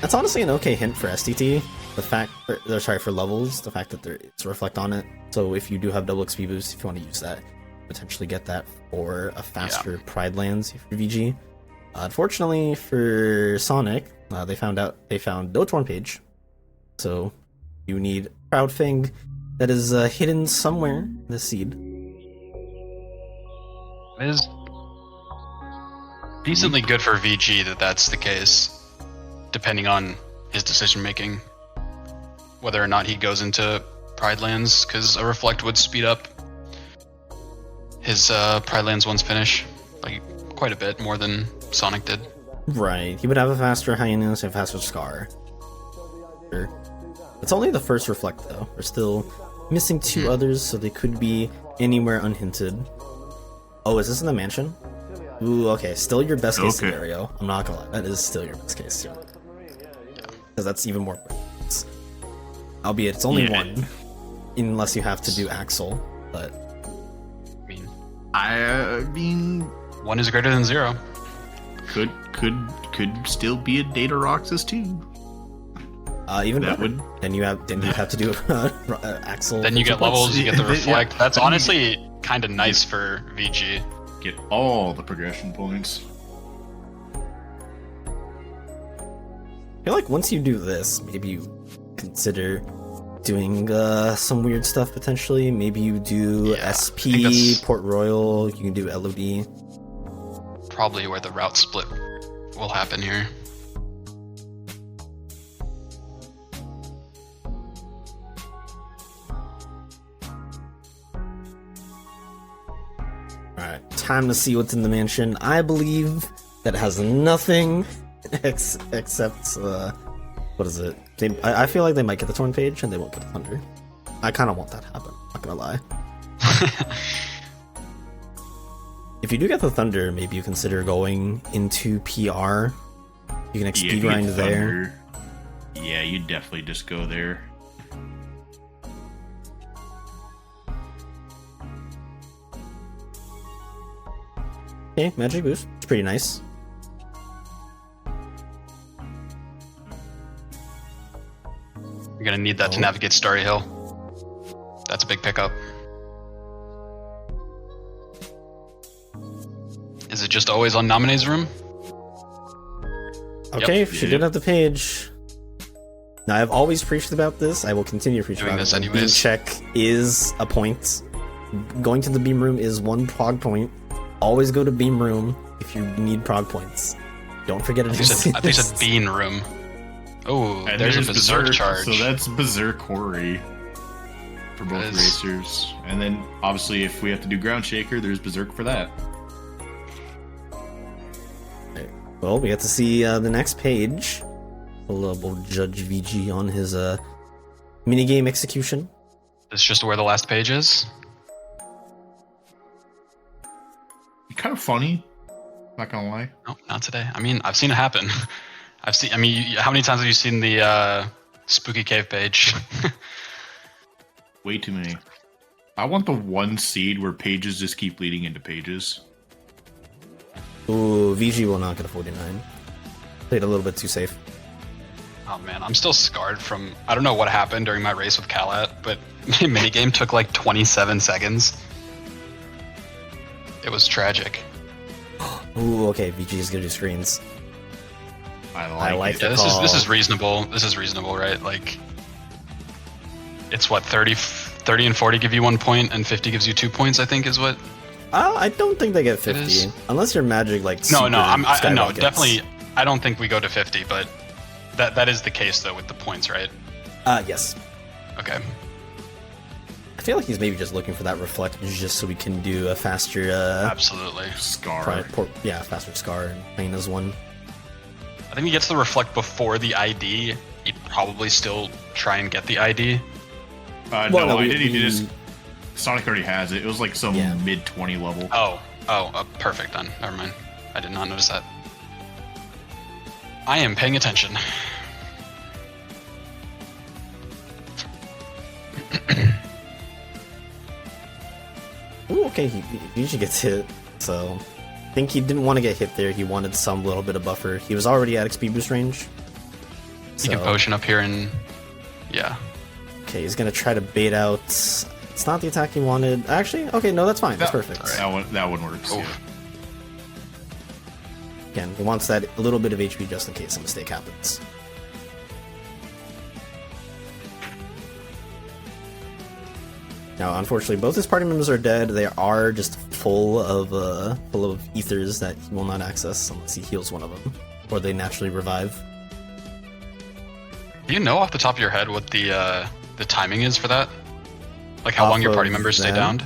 That's honestly an okay hint for STT. The fact, for Levels, the fact that it's a Reflect on it. So if you do have double XP boost, if you want to use that, potentially get that for a faster Pride Lands for VG. Unfortunately for Sonic, they found no Torn Page. So you need Proud Fang that is hidden somewhere in the seed. It is decently good for VG that that's the case, depending on his decision making, whether or not he goes into Pride Lands, because a Reflect would speed up his Pride Lands once finish, like quite a bit more than Sonic did. Right, he would have a faster Hyenas and a faster Scar. Sure. It's only the first reflect though. We're still missing 2 others, so they could be anywhere unhinted. Oh, is this in the mansion? Ooh, okay. Still your best case scenario. I'm not gonna lie. That is still your best case scenario. Because that's even more points. Albeit it's only 1. Unless you have to do Axel, but... I mean... 1 is greater than 0. Could still be a Data Roxas too. Even that would. Then you have to do Axel. Then you get levels, you get the reflect. Yeah. That's honestly kind of nice for VG. Get all the progression points. I feel like once you do this, maybe you consider doing some weird stuff potentially. Maybe you do SP, Port Royal. You can do LOD. Probably where the route split will happen here. Alright, time to see what's in the mansion. I believe that it has nothing except, what is it? I feel like they might get the Torn page and they won't get the Thunder. I kind of want that to happen, not gonna lie. If you do get the Thunder, maybe you consider going into PR. You can XP grind there. Yeah, you definitely just go there. Okay, magic boost. It's pretty nice. You're gonna need that to navigate Starry Hill. That's a big pickup. Is it just always on Nominee's room? Okay, she did have the page. Now, I've always preached about this. I will continue to preach about this. Beam check is a point. Going to the beam room is 1 prog point. Always go to beam room if you need prog points. Don't forget it. I think you said bean room. Oh, and there's a berserk charge. So that's berserk quarry for both racers. And then obviously if we have to do ground shaker, there's berserk for that. Well, we get to see the next page. We'll judge VG on his minigame execution. It's just where the last page is. Kind of funny, not gonna lie. No, not today. I mean, I've seen it happen. I mean, how many times have you seen the spooky cave page? Way too many. I want the 1 seed where pages just keep leading into pages. Ooh, VG will not get a 49. Played a little bit too safe. Oh man, I'm still scarred from... I don't know what happened during my race with Kalat, but my minigame took like 27 seconds. It was tragic. Ooh, okay, VG is gonna do screens. I like it. Yeah, this is reasonable. This is reasonable, right? Like, it's what, 30 and 40 give you 1 point, and 50 gives you 2 points, I think is what... I don't think they get 50. Unless your magic, like, No, definitely, I don't think we go to 50, but that is the case, though, with the points, right? Yes. Okay. I feel like he's maybe just looking for that reflect just so we can do a faster... Absolutely. Scar. Faster scar and Hyena's one. I think he gets the reflect before the ID. He'd probably still try and get the ID. He just... Sonic already has it. It was like some mid-20 level. Perfect then. Never mind. I did not notice that. I am paying attention. Ooh, okay, he usually gets hit, so... I think he didn't want to get hit there. He wanted some little bit of buffer. He was already at XP boost range. He can potion up here and... Yeah. Okay, he's gonna try to bait out... It's not the attack he wanted. Actually, okay, no, that's fine. That's perfect. That one works. Yeah. Again, he wants that a little bit of HP just in case a mistake happens. Now, unfortunately, both his party members are dead. They are just full of ethers that he will not access unless he heals one of them, or they naturally revive. Do you know off the top of your head what the timing is for that? Like how long your party members stay downed?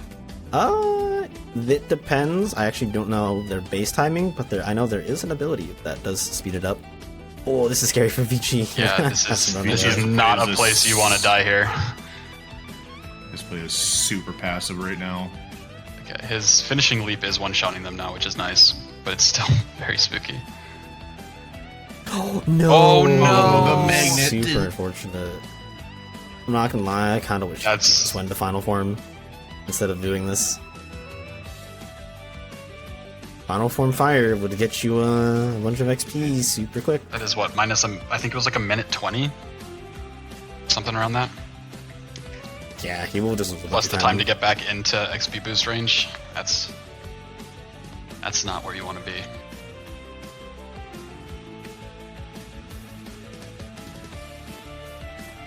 It depends. I actually don't know their base timing, but I know there is an ability that does speed it up. Oh, this is scary for VG. Yeah, this is not a place you want to die here. This play is super passive right now. Okay, his finishing leap is one-shotting them now, which is nice, but it's still very spooky. Oh no! Oh no! The magnet. Super unfortunate. I'm not gonna lie, I kind of wish I just went to final form instead of doing this. Final form fire would get you a bunch of XP super quick. That is what, minus I think it was like a minute 20? Something around that? Yeah, he will just... Plus the time to get back into XP boost range. That's not where you want to be.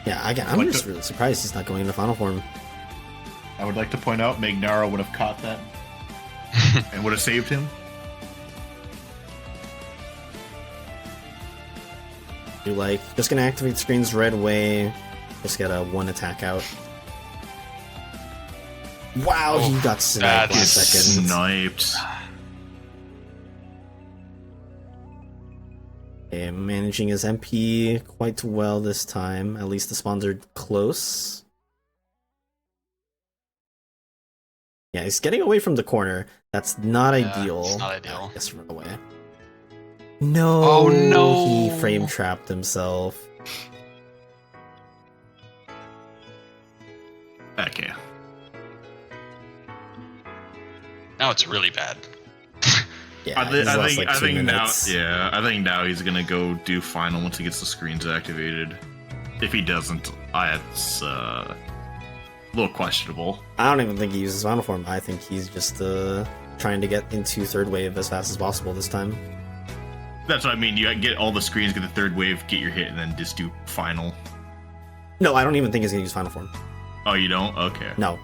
Yeah, again, I'm just really surprised he's not going into final form. I would like to point out Magnara would have caught that and would have saved him. You like, just gonna activate screens right away. Just get a one attack out. Wow, he got sniped in a second. Sniped. Okay, managing his MP quite well this time. At least the spawns are close. Yeah, he's getting away from the corner. That's not ideal. It's not ideal. Just run away. No! Oh no! He frame trapped himself. Okay. Now it's really bad. Yeah, I think now. Yeah, I think now he's gonna go do final once he gets the screens activated. If he doesn't, it's a little questionable. I don't even think he uses final form. I think he's just trying to get into third wave as fast as possible this time. That's what I mean. You get all the screens, get the third wave, get your hit, and then just do final. No, I don't even think he's gonna use final form. Oh, you don't? Okay. No.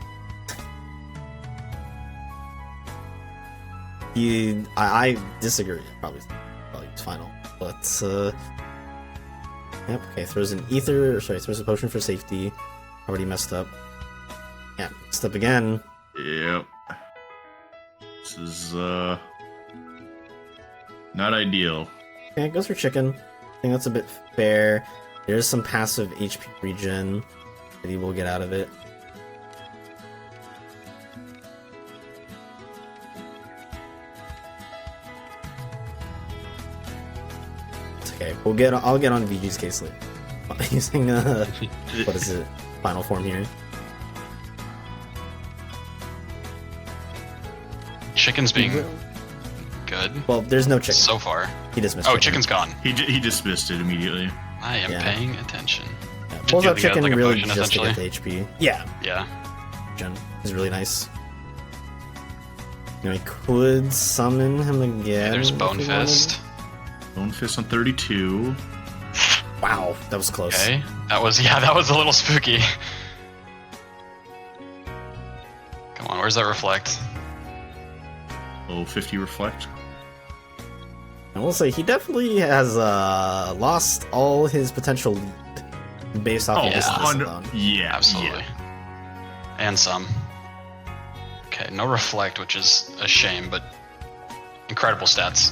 I disagree. Probably use final, but yep. Okay, throws an ether. Sorry, throws a potion for safety. Already messed up. Yeah, messed up again. Yep. This is not ideal. Okay, goes for chicken. I think that's a bit fair. There's some passive HP regen that he will get out of it. Okay, I'll get on VG's case later. Using what is it? Final form here. Chicken's being good. Well, there's no chicken so far. He dismissed. Oh, chicken's gone. He dismissed it immediately. I am paying attention. Yeah, pulls out chicken like really potion, just to get the HP. Yeah. Yeah. Gen is really nice. You know, he could summon him again. Yeah, there's Bone Fist. Bone Fist on 32. Wow, that was close. Okay, that was a little spooky. Come on, where's that reflect? Oh, 50 reflect. I will say he definitely has lost all his potential lead based off of this alone. Yeah, absolutely. Yeah. And some. Okay, no reflect, which is a shame, but incredible stats.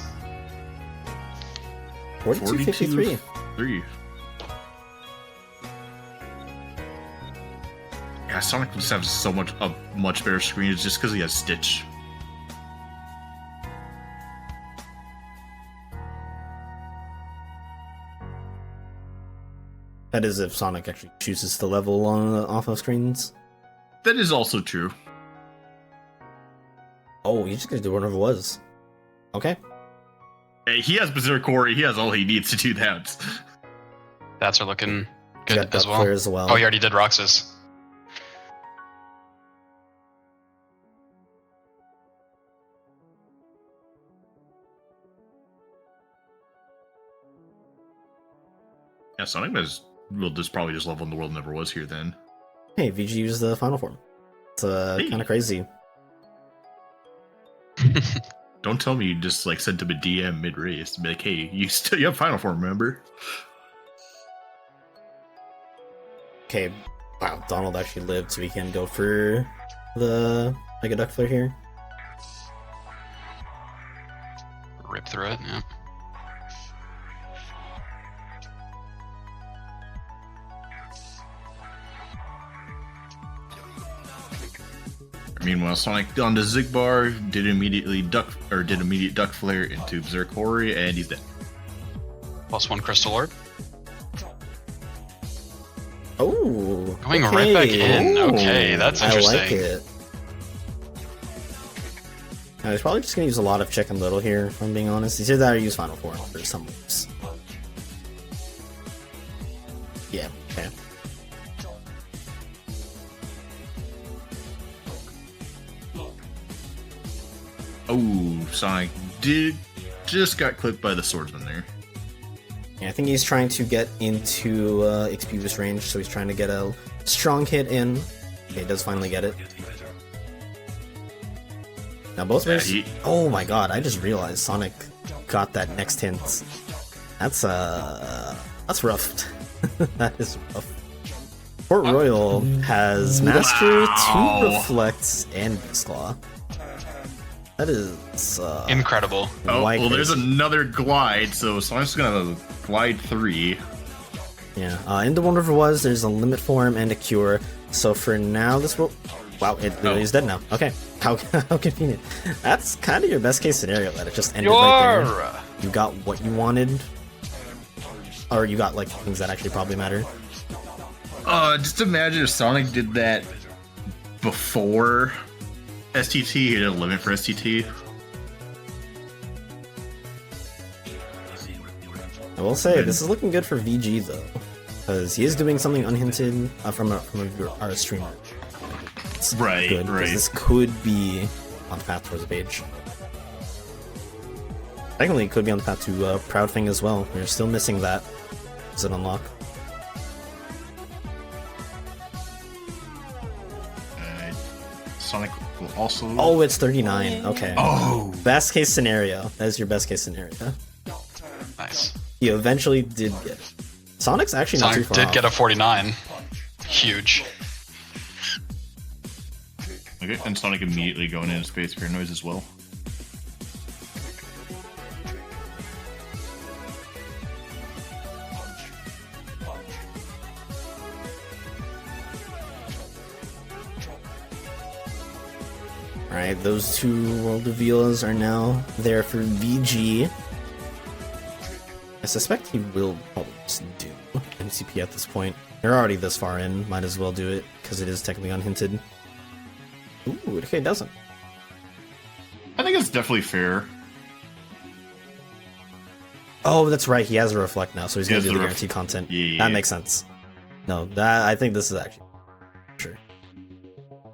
42-53. 3. Yeah, Sonic just has so much better screens just because he has Stitch. That is if Sonic actually chooses to level on off of screens. That is also true. Oh, he's just gonna do whatever it was. Okay. Hey, he has Berserk Quarry. He has all he needs to do that. Stats are looking good as well. Oh, he already did Roxas. Yeah, Sonic will just probably just level in the world never was here then. Hey, VG used the final form. It's kind of crazy. Don't tell me you just like sent him a DM mid-race to be like, hey, you have final form, remember? Okay, wow, Donald actually lived, so we can go for the Mega Duck Flare here. Rip through it, yeah. Meanwhile, Sonic on the Zigbar did immediate duck flare into Berserk Hori, and he's dead. +1 Crystal Orb. Oh, Going right back in. Okay, that's interesting. I like it. I was probably just gonna use a lot of Chicken Little here, if I'm being honest. It's either that or use Final Form for some moves. Yeah, okay. Oh, Sonic just got clipped by the swordsman there. Yeah, I think he's trying to get into XP boost range, so he's trying to get a strong hit in. Okay, he does finally get it. Now both ways. Oh my god! I just realized Sonic got that next hint. That's rough. That is rough. Port Royal has Mastery, 2 Reflects, and Beast Claw. That is incredible. Oh, well, there's another glide, so Sonic's gonna glide 3. Yeah, in the Wonder River was there's a limit form and a cure. So for now, this will. Wow, it literally is dead now. Okay, how convenient. That's kind of your best case scenario, that it just ended right there. You got what you wanted, or you got like things that actually probably matter. Just imagine if Sonic did that before STT, he did a limit for STT. I will say, this is looking good for VG though, because he is doing something unhinted from our streamer. It's good, right. This could be on the path towards the page. Technically, it could be on the path to Proud Thing as well. We're still missing that. Does it unlock? Sonic will also... Oh, it's 39. Okay. Oh! Best case scenario. That is your best case scenario. Nice. You eventually did get it. Sonic's actually not too far Sonic did off. get a 49. Huge. Okay, and Sonic immediately going into Space Paranoise as well. Alright, those 2 world reveals are now there for VG. I suspect he will probably just do MCP at this point. You're already this far in, might as well do it, because it is technically unhinted. Ooh, okay, it doesn't. I think it's definitely fair. Oh, that's right, he has a Reflect now, so he's going to do the guaranteed content. Yeah. That makes sense. No, I think this is actually... Sure.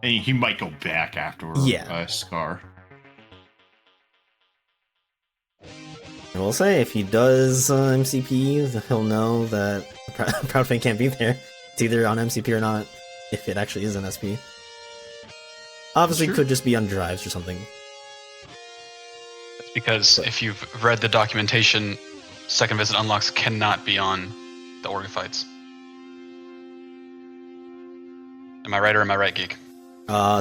And he might go back after Scar. I will say, if he does MCP, he'll know that Proud Fang can't be there. It's either on MCP or not, if it actually is an SP. Obviously, it could just be on drives or something. That's because if you've read the documentation, second visit unlocks cannot be on the Orga fights. Am I right or am I right, Geek?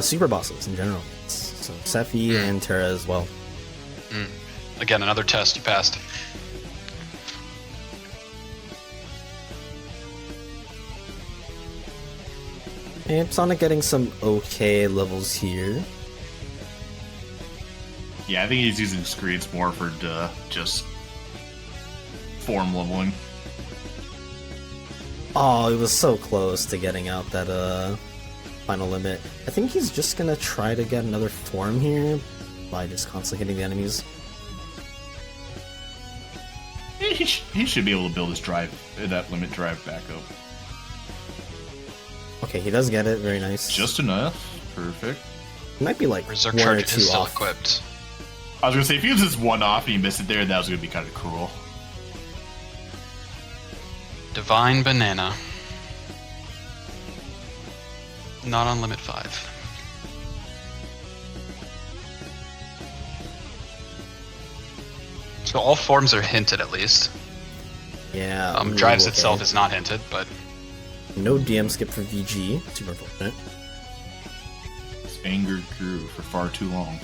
Super bosses in general. So Sephi and Terra as well. Again, another test you passed. And Sonic getting some okay levels here. Yeah, I think he's using screens more for just form leveling. Oh, it was so close to getting out that final limit. I think he's just gonna try to get another form here by just constantly hitting the enemies. He should be able to build his that limit drive back up. Okay, he does get it. Very nice. Just enough. Perfect. It might be like Berserk 1 or Charge 2 is still off. equipped. I was gonna say, if he was just 1 off and he missed it there, that was gonna be kind of cruel. Divine Banana. Not on limit 5. So all forms are hinted at least. Yeah. Drives itself is not hinted, but... No DM skip for VG. Super unfortunate. This anger grew for far too long.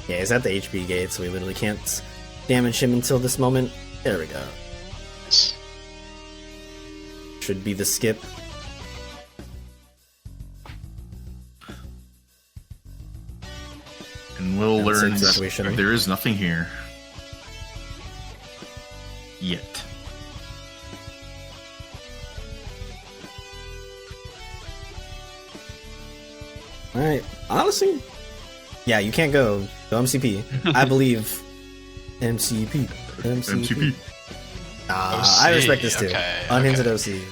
Yeah, he's at the HP gate, so we literally can't damage him until this moment. There we go. should be the skip. And we'll learn that there is nothing here. Yet. Alright, honestly, yeah, you can't go. Go MCP. I believe MCP. MCP. I respect this too. Okay, Unhinted OC.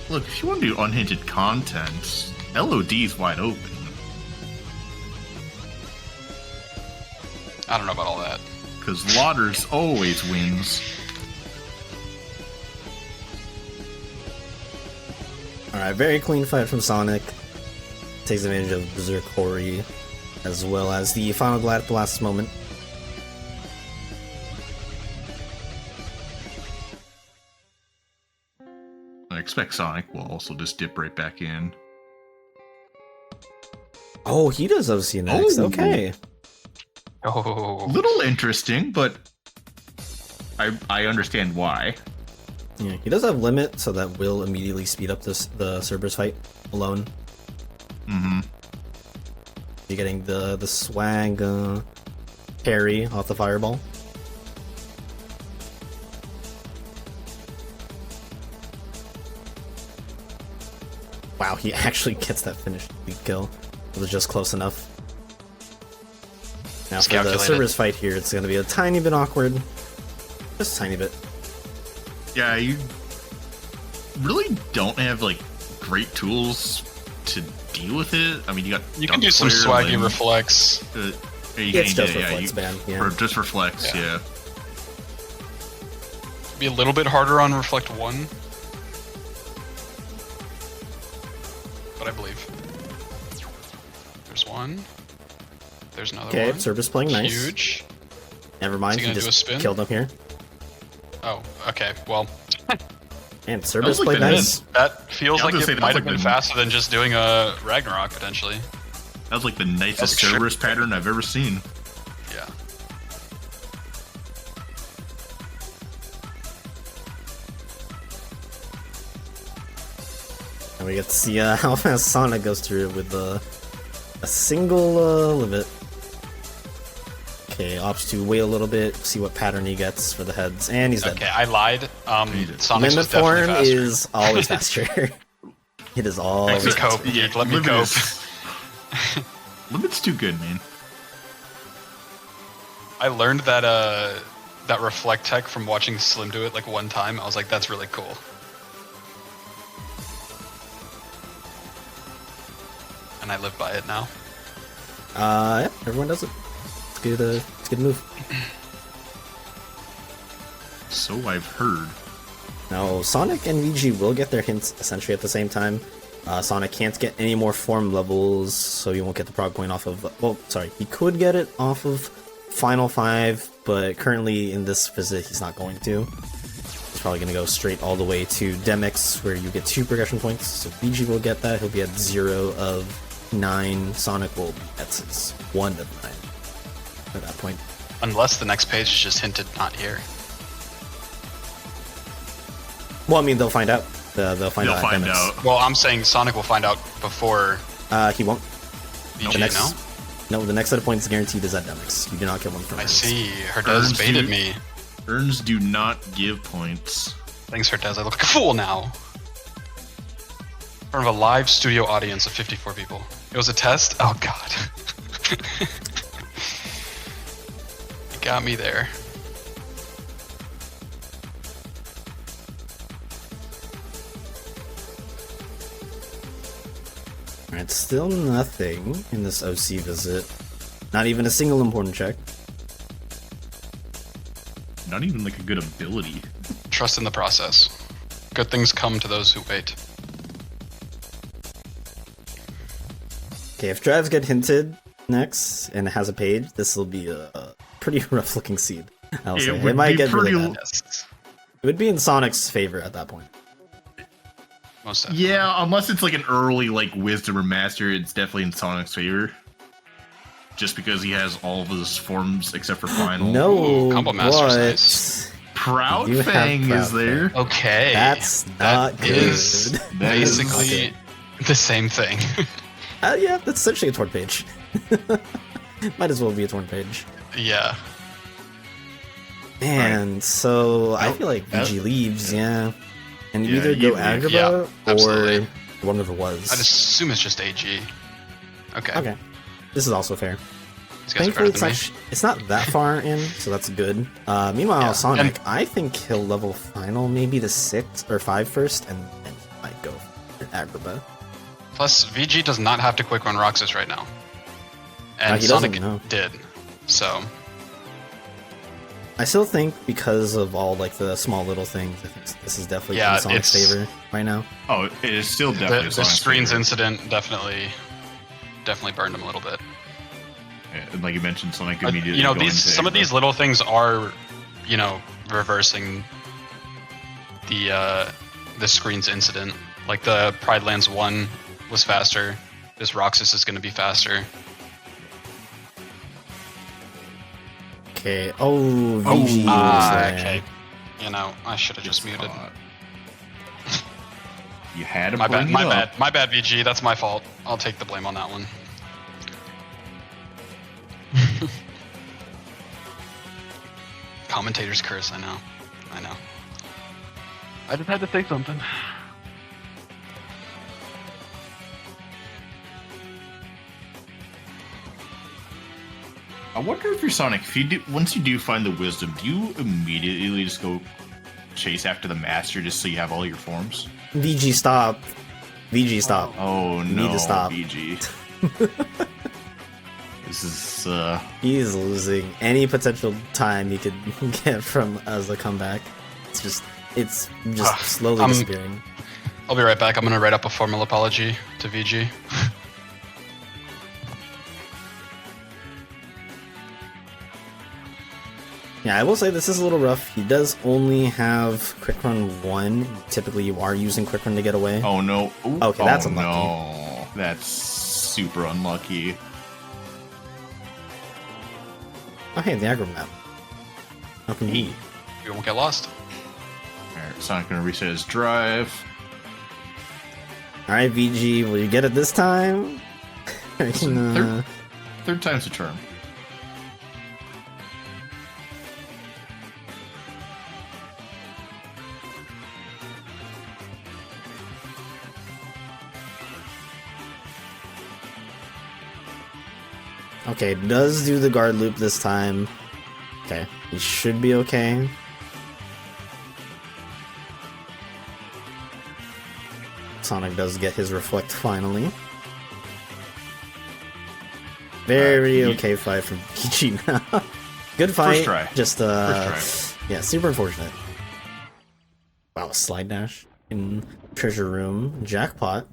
Look, if you want to do unhinted content, LOD's wide open. I don't know about all that. Because Lauders always wins. Alright, very clean fight from Sonic. Takes advantage of Berserk Hori, as well as the final glide at the last moment. I expect Sonic will also just dip right back in. Oh, he does OC next. Oh. Okay. Oh, Little interesting, but I understand why. Yeah, he does have limit, so that will immediately speed up the Cerberus fight alone. Mm-hmm. You're getting the swag parry off the fireball. Wow, he actually gets that finished kill. It was just close enough. Now for the Cerberus fight here, it's going to be a tiny bit awkward. Just a tiny bit. Yeah, you really don't have, like, great tools to deal with it. I mean, you can do some swaggy reflex. It's just reflex ban, yeah. Or just reflex, yeah. Be a little bit harder on reflect 1. But I believe. There's one. There's another one. Okay, Cerberus playing nice. Huge. Never mind, he just killed him here. Oh, okay, well. And Cerberus played nice. That feels like it might have been faster than just doing a Ragnarok, potentially. That was like the nicest Cerberus pattern I've ever seen. Yeah. And we get to see how fast Sonic goes through it with a single limit. Okay, opts to wait a little bit, see what pattern he gets for the heads, and he's dead. Okay, I lied. Sonic's limit form is always faster. It is always faster. Cope. Yeah, let me cope. Limit's too good, man. I learned that that reflect tech from watching Slim do it like one time. I was like, that's really cool. And I live by it now. Yeah, everyone does it. It's good. It's a good move. So I've heard. Now, Sonic and VG will get their hints essentially at the same time. Sonic can't get any more form levels, so he won't get the prog point off of... Well, sorry, he could get it off of Final 5, but currently in this visit he's not going to. He's probably going to go straight all the way to Demix, where you get 2 progression points, so VG will get that. He'll be at 0 of 9. Sonic will be at 1 of 9 at that point. Unless the next page is just hinted not here. Well, I mean, they'll find out. They'll find out. Well, I'm saying Sonic will find out before. He won't. VG, no, the next set of points guaranteed is at Demix. You do not get one from I see. Herdez baited me. Urns do not give points. Thanks, Herdez. I look like a fool now. In front of a live studio audience of 54 people. It was a test? Oh, God. You got me there. Alright, still nothing in this OC visit. Not even a single important check. Not even like a good ability. Trust in the process. Good things come to those who wait. Okay, if drives get hinted next and it has a page, this will be a pretty rough looking seed. I'll say. It might get really bad. It would be in Sonic's favor at that point. Most definitely. Yeah, unless it's like an early like Wisdom or Master, it's definitely in Sonic's favor. Just because he has all of his forms except for Final. No, Combo Master's nice. Proud You have Fang Proud is there. Okay. That's not that good. is That basically the same thing. Yeah, that's essentially a torn page. Might as well be a torn page. Yeah. Man, so I feel like VG leaves, yeah. And you either go Agrabah Yeah, absolutely. or whatever it was. I'd assume it's just AG. Okay. Okay. This is also fair. These guys are Thankfully, better than me. it's not that far in, so that's good. Meanwhile, Yeah, Sonic, and- I think he'll level final maybe the 6 or 5 first, and then he might go for Agrabah. Plus, VG does not have to quick run Roxas right now. And he doesn't, Sonic no. did. So, I still think because of all like the small little things, I think this is definitely Yeah, in Sonic's it's- favor right now. Oh, it is still definitely the Sonic's screens favorite. incident definitely burned him a little bit. Yeah, and like you mentioned, Sonic immediately. You know, going to some of Agrabah. these little things are, you know, reversing the screens incident. Like the Pride Lands 1 was faster. This Roxas is going to be faster. Okay. Oh, VG. Okay. You know, I should have just muted. You had to My bring bad. it up. My bad. VG. That's my fault. I'll take the blame on that one. Commentators curse. I know. I just had to say something. I wonder if you're Sonic, if you do, once you do find the wisdom, do you immediately just go chase after the master just so you have all your forms? VG, stop. VG, stop. Oh You no, need to stop. BG. This is He's losing any potential time he could get from as a comeback. It's just slowly disappearing. I'll be right back. I'm gonna write up a formal apology to VG. Yeah, I will say this is a little rough. He does only have Quick Run 1. Typically, you are using Quick Run to get away. oh no. Ooh, Okay, that's oh, unlucky. No, that's super unlucky. Oh, hey, the aggro map. How can you? We won't get lost. Alright, Sonic gonna reset his drive. Alright, VG, will you get it this time? Nah. Third time's the charm. Okay, does do the guard loop this time. Okay, he should be okay. Sonic does get his reflect finally. Very okay fight from VG now. Good fight. First try. Just First yeah, super unfortunate. Wow, slide dash in treasure room, jackpot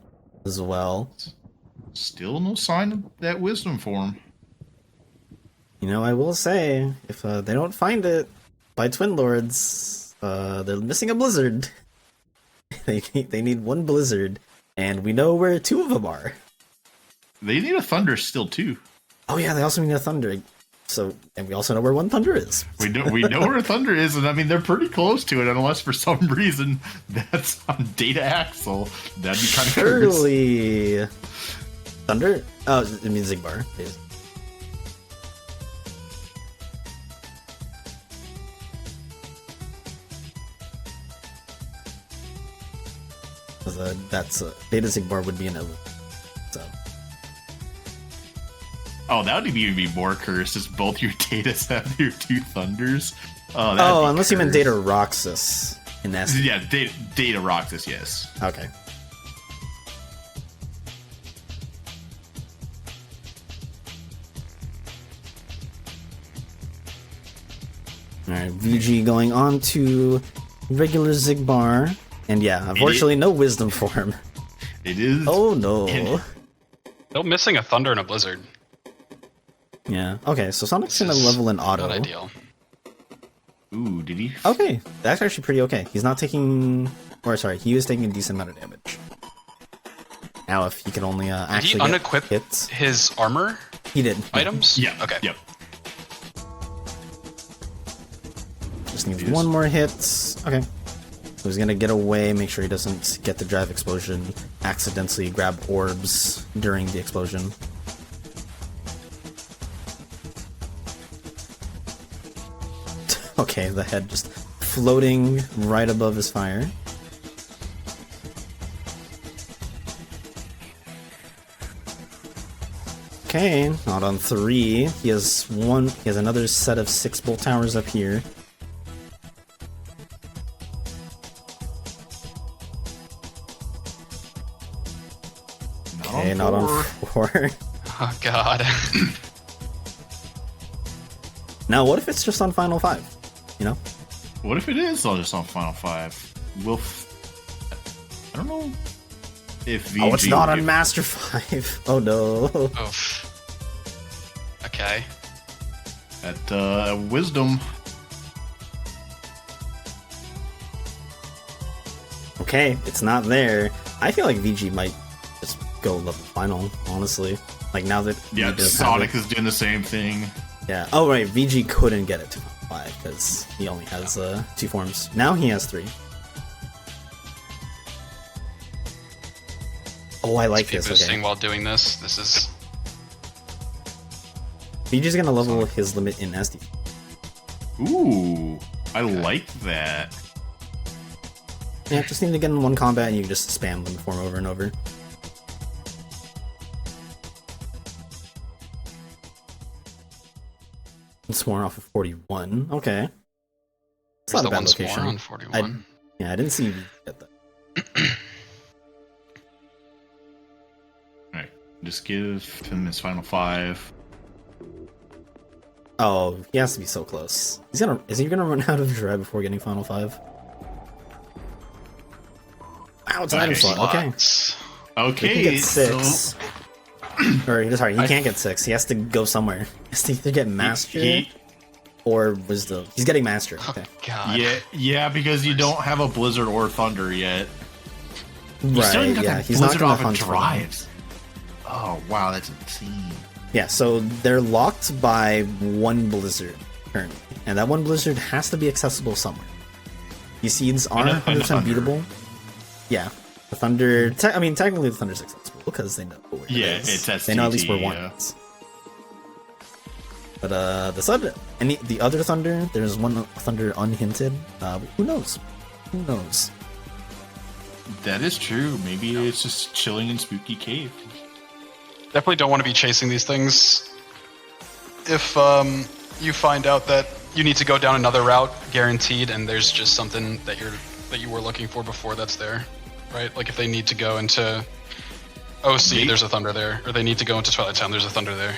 as well. Still no sign of that wisdom form. You know, I will say, if they don't find it by Twin Lords, they're missing a blizzard. they need one blizzard, and we know where two of them are. They need a thunder still too. Oh yeah, they also need a thunder. So, and we also know where one thunder is. We know where thunder is, and I mean they're pretty close to it, unless for some reason that's on Data Axle. That'd be kind of Surely, thunder. Oh, it means Zigbar. That's Data Zigbar would be an Elu. So. Oh, that would even be more cursed. Is both your Datas have your two thunders? Oh, unless you meant Data Roxas in essence. Yeah, Data Roxas, yes. Okay. Alright, VG going on to regular Zigbar. And yeah, unfortunately, no wisdom form. It is. Oh no. Still missing a thunder and a blizzard. Yeah. Okay, so Sonic's This gonna is level in auto. Not ideal. Ooh, did he? Okay, that's actually pretty okay. He's not taking, or sorry, he is taking a decent amount of damage. Now, if he can only Did actually he get unequip hits, his armor he did. items? Yeah. Okay. Yep. Just just needs one more hit. Okay. So he's gonna get away, make sure he doesn't get the drive explosion, accidentally grab orbs during the explosion. Okay, the head just floating right above his fire. Okay, not on 3. He has another set of 6 bolt towers up here. Okay, not on 4. Oh god. Now, what if it's just on Final 5? You know? What if it is just on Final 5? I don't know if VG... Oh, it's not on Master 5. Oh no. Oof. Okay. At Wisdom. Okay, it's not there. I feel like VG might just go level final, honestly. Like now that Sonic is doing the same thing. Yeah. Oh right, VG couldn't get it to 5 because he only has 2 forms. Now he has 3. Oh, I like this. Okay. While doing this, this is. VG's gonna level his limit in SD. Ooh, I like that. Yeah, just need to get in one combat and you can just spam limit form over and over. It's more off of 41. Okay. It's not a bad location. On 41. I didn't see you get that. Alright, just give him his final 5. Oh, he has to be so close. Is he gonna run out of drive before getting final 5? Wow, it's an item slot. Okay. Okay. He can get 6. Sorry, he can't get 6. He has to go somewhere. He has to either get Master or Wisdom. He's getting Master. Okay. Oh, God. Yeah, because you don't have a Blizzard or Thunder yet. Right, yeah, he's not gonna hunt drives. Oh, wow, that's insane. Yeah, so they're locked by one Blizzard currently, and that one Blizzard has to be accessible somewhere. These seeds are 100% beatable. Yeah, the Thunder. Technically the Thunder's accessible because they know where it is. It's STT, they know at least where one is. But the other Thunder, there's one Thunder unhinted. Who knows? Who knows? That is true. Maybe it's just chilling in Spooky Cave. Definitely don't want to be chasing these things. If you find out that you need to go down another route, guaranteed, and there's just something that you were looking for before that's there, right? Like if they need to go into OC, there's a Thunder there, or they need to go into Twilight Town, there's a Thunder there.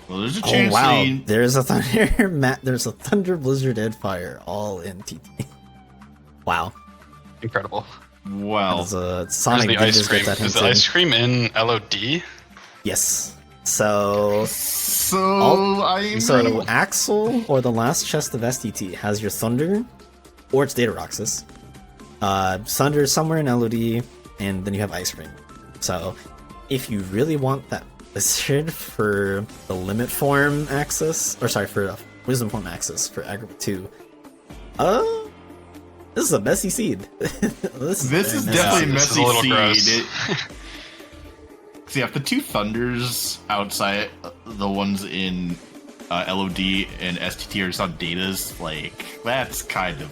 Well, there's a chance. Oh wow, there's a Thunder. There's a Thunder, Blizzard, and Fire all in TT. Wow, incredible. Wow. Sonic the ice cream. Is the ice cream in LOD? Yes. So Axel or the last chest of STT has your Thunder, or it's Data Roxas. Thunder is somewhere in LOD, and then you have Ice Cream. So if you really want that Blizzard for the limit form access, or sorry, for wisdom form access for Agrabah 2, this is a messy seed. this is definitely a messy seed. So yeah, the 2 Thunders outside the ones in LOD and STT are just on datas, like that's kind of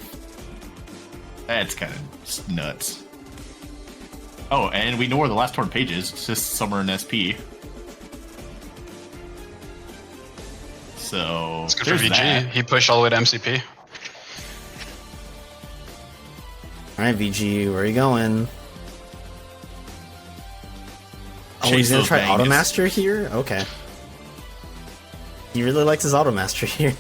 nuts. Oh, and we know where the last torn page is. It's just somewhere in SP. So it's good for VG. That. He pushed all the way to MCP. Alright, VG, where are you going? Oh, he's gonna try Automaster here? Okay. He really likes his Automaster here.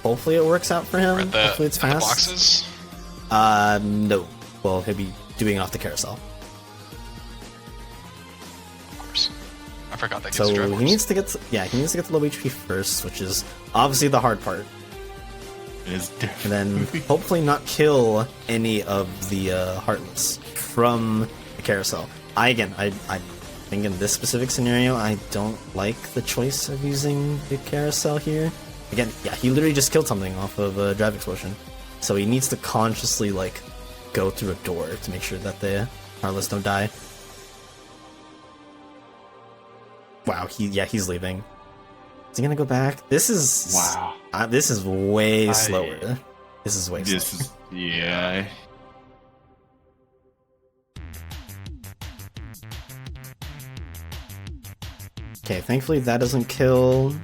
Hopefully it works out for him. Hopefully it's fast. Boxes? No. Well, he'll be doing it off the carousel. Of course. I forgot that. So he needs to get to low HP first, which is obviously the hard part. And then hopefully not kill any of the Heartless from the carousel. I think in this specific scenario, I don't like the choice of using the carousel here. Again, yeah, he literally just killed something off of a drive explosion. So he needs to consciously, like, go through a door to make sure that the Heartless don't die. Wow, he's leaving. Is he gonna go back? This is... Wow. This is way slower. This is way slower. Yeah. Okay, thankfully that doesn't kill.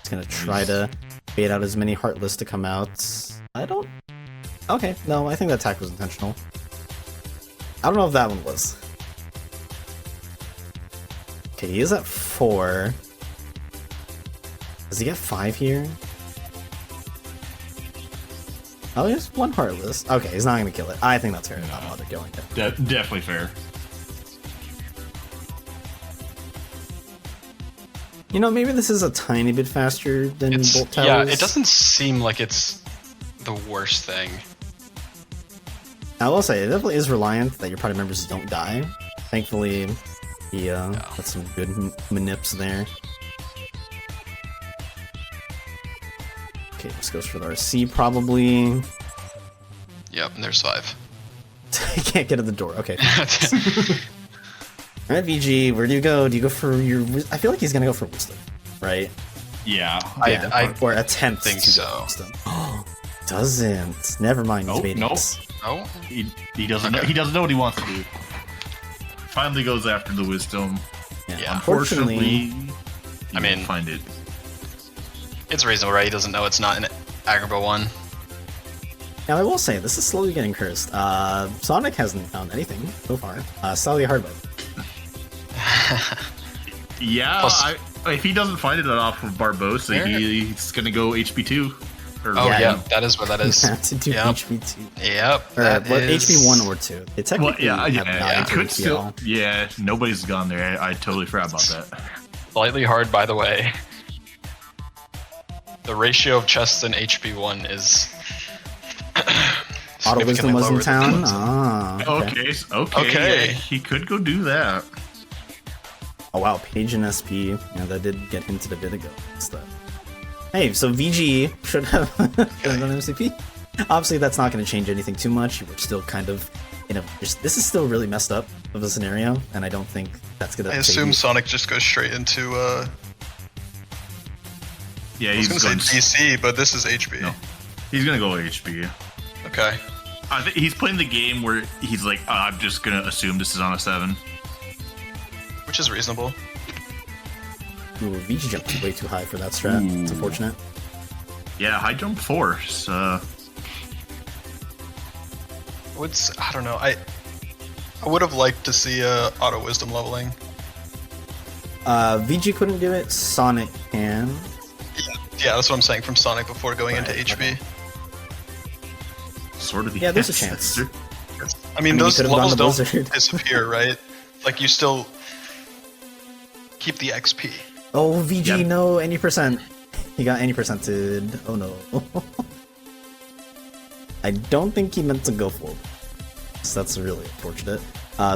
He's gonna try to bait out as many Heartless to come out. I don't... Okay, no, I think that attack was intentional. I don't know if that one was. Okay, he is at 4. Does he get 5 here? Oh, there's 1 Heartless. Okay, he's not gonna kill it. I think that's fair. Not bother killing it. Definitely fair. You know, maybe this is a tiny bit faster than Bolt Towers. Yeah, it doesn't seem like it's the worst thing. I will say, it definitely is reliant that your party members don't die. Thankfully, he got some good manips there. Okay, this goes for the RC probably. Yep, and there's 5. He can't get at the door. Okay. Alright, VG, where do you go? Do you go for your... I feel like he's gonna go for Wisdom, right? Yeah. Or attempt think to so. Wisdom. Doesn't. Never mind. Nope, He's nope. No? He doesn't know. He doesn't know what he wants to do. Finally goes after the Wisdom. Yeah. Unfortunately, I mean, won't find it. It's reasonable, right? He doesn't know it's not an Agrabah one. Now, I will say, this is slowly getting cursed. Sonic hasn't found anything so far. Sally Hardway. Yeah, Plus, if he doesn't find it off of Barbosa, he's gonna go HP2. Oh yeah, that is what that is. Have to do HP2. Yep. Or HP1 or 2. It technically it could still. Yeah, nobody's gone there. I totally forgot about that. Slightly hard, by the way. The ratio of chests in HP1 is. Auto Wisdom was in town. Okay. Yeah, he could go do that. Oh wow, Page and SP. Yeah, that did get hinted a bit ago. Hey, so VG should have done MCP. Obviously, that's not going to change anything too much. We're still kind of, this is still really messed up of a scenario, and I don't think that's going to. I assume Sonic just goes straight into. Yeah, he's going to say DC, but this is HP. No, he's going to go HP. Okay. I think he's playing the game where he's like, I'm just going to assume this is on a 7. Which is reasonable. Ooh, VG jumped way too high for that strat. It's unfortunate. Yeah, high jump force. I don't know. I would have liked to see auto wisdom leveling. VG couldn't do it. Sonic can. Yeah, that's what I'm saying. From Sonic before going into HP. Okay. Sort of. Yeah, there's a chance. I mean those levels don't Blizzard. disappear, right? Like you still keep the XP. Oh, VG, no, any percent. He got any percented. Oh no. I don't think he meant to go for it. So that's really unfortunate.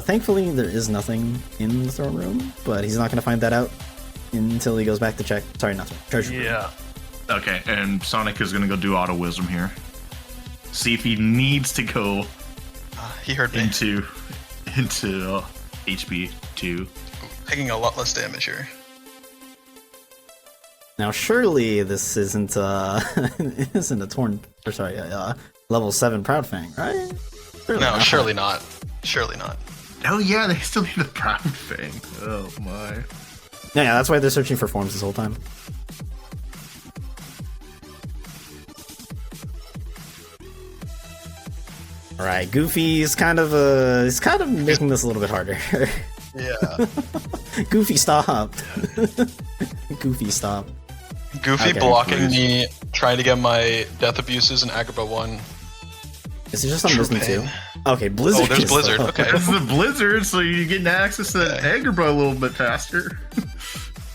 Thankfully, there is nothing in the throne room, but he's not going to find that out until he goes back to check. Sorry, not treasure room. Yeah. Okay, and Sonic is going to go do auto wisdom here. See if he needs to go he heard me. into HP 2. Taking a lot less damage here. Now, surely this isn't isn't a level 7 Proudfang, right? Surely not. Surely not. Oh yeah, they still need the Proud Fang. Oh my. Yeah, that's why they're searching for forms this whole time. All right, Goofy's kind of making this a little bit harder. Yeah. Goofy, stop. Goofy, stop. Goofy Okay, blocking me, trying to get my death abuses in Agrabah 1. Is it just on Wisdom 2? Okay, Blizzard. Oh, there's Blizzard. Okay. This is a Blizzard, so you're getting access to Agrabah a little bit faster.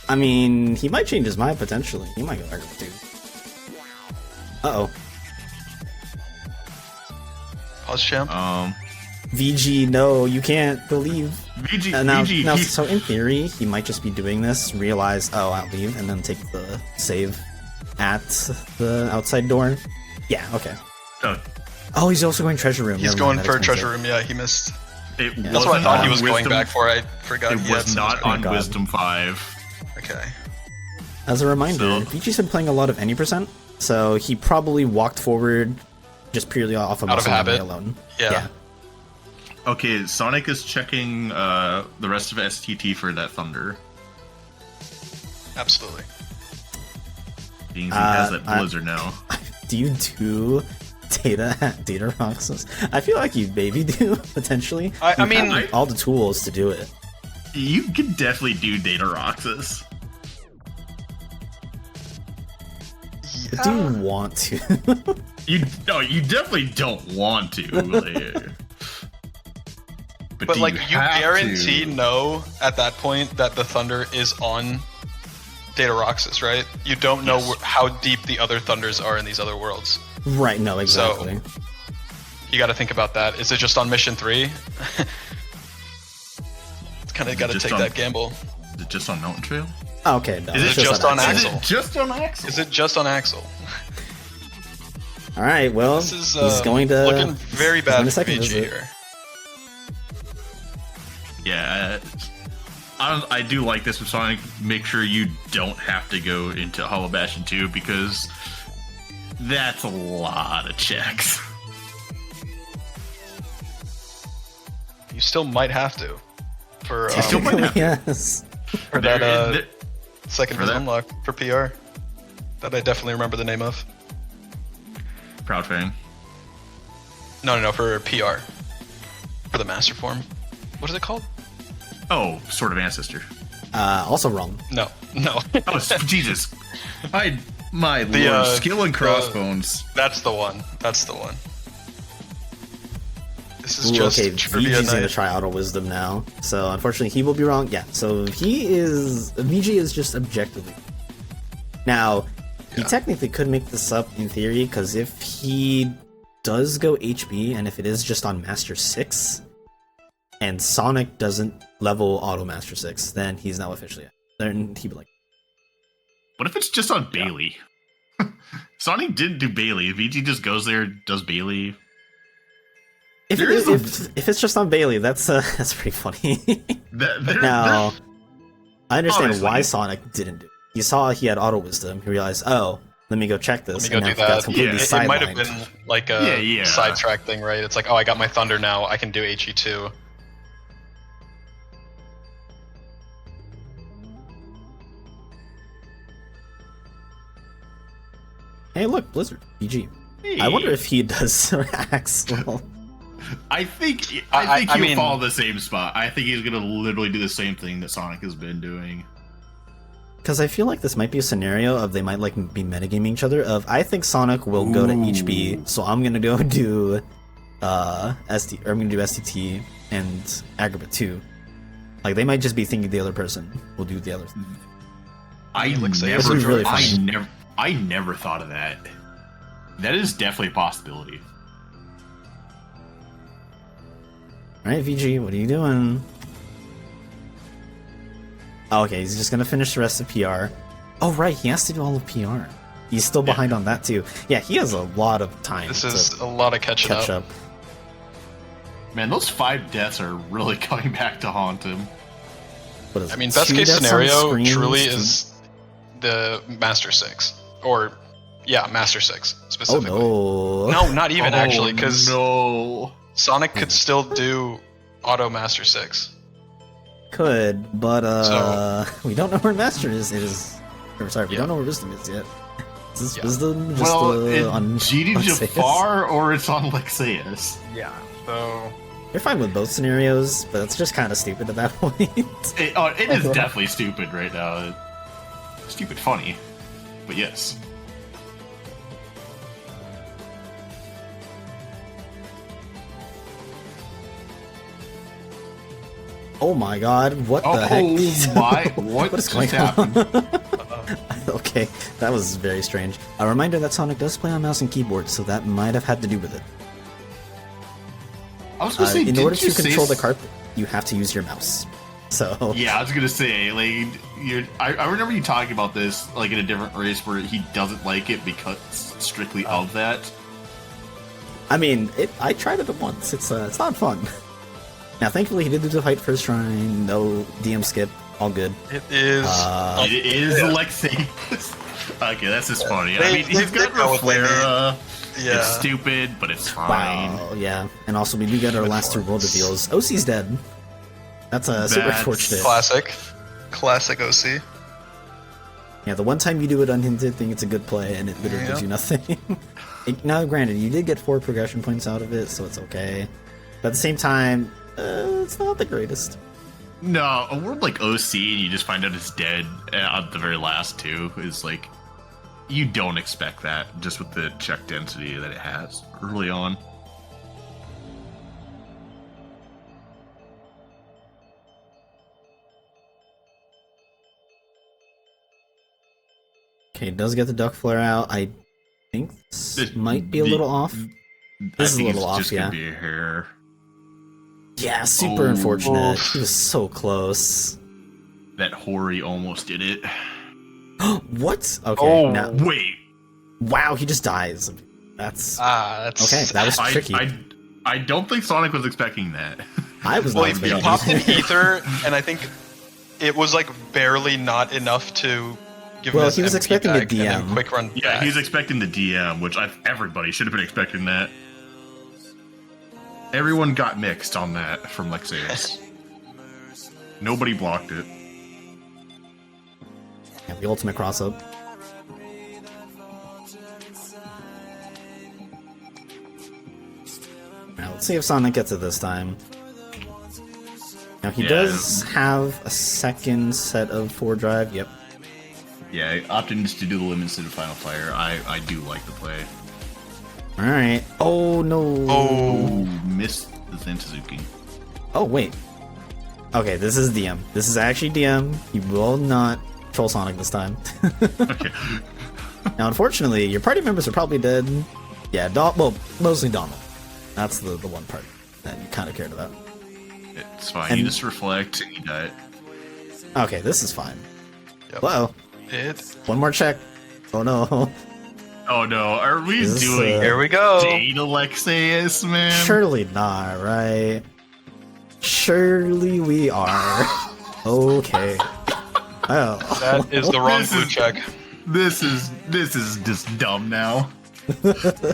I mean, he might change his mind potentially. He might go Agrabah 2. Uh-oh. Pause, champ. VG, no, you can't believe. VG, so in theory, he might just be doing this, realize, oh, I'll leave, and then take the save at the outside door. Yeah, okay. Oh, he's also going treasure room. He's going for treasure room. Yeah, he missed. That's what I thought he was going back for. I forgot. It was not on Wisdom 5. Okay. As a reminder, VG's been playing a lot of any %, so he probably walked forward just purely off of out of habit alone. Yeah. Okay, Sonic is checking the rest of STT for that thunder. Absolutely. Being he has that blizzard now. Do you do data Roxas? I feel like you maybe do, potentially. I mean, all the tools to do it. You can definitely do data Roxas. But do you want to? you definitely don't want to. But like, you guarantee know at that point that the thunder is on Data Roxas, right? You don't know how deep the other thunders are in these other worlds. Right, no, exactly. So, you gotta think about that. Is it just on Mission 3? It's kinda gotta take that gamble. Is it just on Mountain Trail? Oh, okay, no. Is it just on Axel? Is it just on Axel? Is it just on Axel? Alright, well, this is, he's going to... looking very bad for VG here. Yeah, I do like this with Sonic. Make sure you don't have to go into Hollow Bastion 2 because that's a lot of checks. You still might have to. For yes. For that second unlock for PR. That I definitely remember the name of. Proud Fang. No, for PR. For the Master Form. What is it called? Oh, Sword of Ancestor. Also wrong. No. Oh, Jesus. My lord, skill and crossbones. That's the one. This is just okay, trivia VG's night. gonna try Auto Wisdom now. So unfortunately he will be wrong. Yeah, so VG is just objectively. Now, he technically could make this up in theory, because if he does go HB, and if it is just on Master 6, and Sonic doesn't level Auto Master 6, then he's now officially out. Then he'd be like... What if it's just on Bailey? Sonic didn't do Bailey. VG just goes there, does Bailey. If it's just on Bailey, that's pretty funny. Now, I understand why Sonic didn't do it. He saw he had Auto Wisdom. He realized, oh, let me go check this. Let me go do that. It might have been like a sidetrack thing, right? It's like, oh, I got my Thunder now. I can do HE2. Hey, look, Blizzard, BG. Hey. I wonder if he does Axel. I think he'll follow the same spot. I think he's gonna literally do the same thing that Sonic has been doing. Because I feel like this might be a scenario of they might like be metagaming each other. Of I think Sonic will go to HB, so I'm gonna go do I'm gonna do STT and Agrabah 2. Like they might just be thinking the other person will do the other thing. I never thought of that. That is definitely a possibility. Alright, VG, what are you doing? Oh, okay, he's just gonna finish the rest of PR. Oh, right, he has to do all of PR. He's still behind on that, too. Yeah, he has a lot of time. This is a lot of catch up. Man, those 5 deaths are really coming back to haunt him. I mean, best case scenario truly is the Master 6. Or, yeah, Master 6, specifically. Oh, no. No, not even, actually, because no. Sonic could still do Auto Master 6. Could, but we don't know where Master is. We don't know where Wisdom is yet. Is this Wisdom just on GD Jafar or it's on Lexaeus? Yeah, so... You're fine with both scenarios, but it's just kind of stupid at that point. It is definitely stupid right now. Stupid funny, but yes. Oh my god, what the heck? What is going on? Okay, that was very strange. A reminder that Sonic does play on mouse and keyboard, so that might have had to do with it. I was gonna say, in order to control the carpet, you have to use your mouse. So yeah, I was gonna say, like, I remember you talking about this like in a different race where he doesn't like it because strictly of that. I mean, I tried it once. It's not fun. Now, thankfully, he did do the fight first try. No DM skip. All good. It is. It is Alexei. Okay, that's just funny. I mean, he's got go the with flare. Yeah. It's stupid, but it's fine. Wow, yeah. And also, we do get our last 2 world reveals. OC's dead. That's super unfortunate. Classic OC. Yeah, the one time you do it unhindered thing, it's a good play, and it literally gives you nothing. Now, granted, you did get 4 progression points out of it, so it's okay. But at the same time, it's not the greatest. No, a world like OC and you just find out it's dead at the very last 2 is like, you don't expect that just with the check density that it has early on. Okay, it does get the duck flare out. I think this might be a little off. This is a little off, just yeah. Gonna be a hair. Yeah, super unfortunate. He was so close. That Hori almost did it. What? Okay, now. Wait. Wow, he just dies. That's okay. That was tricky. I don't think Sonic was expecting that. I was not he expecting popped that. in ether, and I think it was like barely not enough to give him his he was MP expecting back a and then DM. quick run. Yeah, back. he was expecting the DM, which everybody should have been expecting that. Everyone got mixed on that from Lexaeus. Nobody blocked it. Yeah, the ultimate cross up. Now let's see if Sonic gets it this time. Now he does have a second set of 4 drive. Yep. Yeah, I opted to do the limits to the Final Fire. I do like the play. All right. Oh no. Oh, missed the Zantazuki. Oh wait. Okay, this is DM. This is actually DM. He will not troll Sonic this time. Okay. Now, unfortunately, your party members are probably dead. Yeah, mostly Donald. That's the one part that you kind of cared about. It's fine. You just reflect and you die. Okay, this is fine. Yep. Whoa. One more check. Oh no. Oh no, are we doing Here we go. Date Alexaeus, man? Surely not, right? Surely we are. Okay. Oh. That is the wrong blue check. This is just dumb now.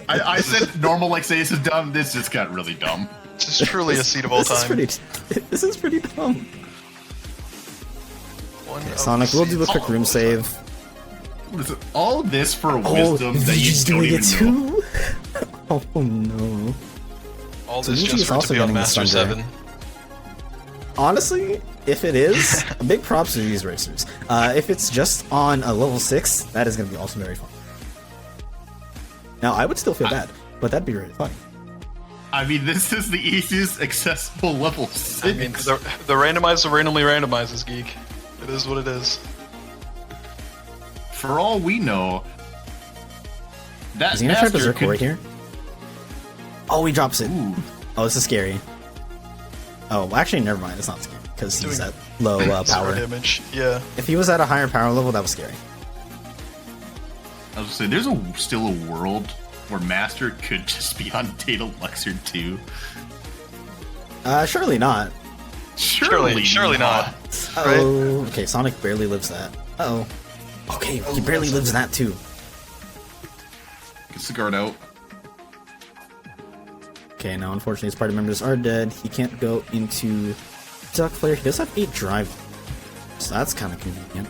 I said normal Alexaeus is dumb. This just got really dumb. This is truly a seat of all time. This is pretty dumb. Okay, Sonic, we'll do a quick room save. Listen, all this for wisdom that you VG's don't doing even it know. too? Oh no. All So this VG just is for it also to be on getting the Master Thunder. 7. Honestly, if it is, big props to these racers. If it's just on a level 6, that is going to be also very fun. Now, I would still feel bad, but that'd be really fun. I mean, this is the easiest accessible level 6. I mean, the randomizer randomly randomizes, geek. It is what it is. For all we know, that Is he gonna try master Berserk right here? Oh, he drops it. Ooh. Oh, this is scary. Oh, actually, never mind. It's not scary because he's Doing at low Zero power. damage. Yeah. If he was at a higher power level, that was scary. I was gonna say, there's still a world where Master could just be on Data Luxor 2. Surely not. Surely not. Oh, okay. Sonic barely lives that. Uh oh. Okay, he barely lives that too. Gets the guard out. Okay, now unfortunately his party members are dead. He can't go into Duck Flare. He does have 8 drive, so that's kind of convenient.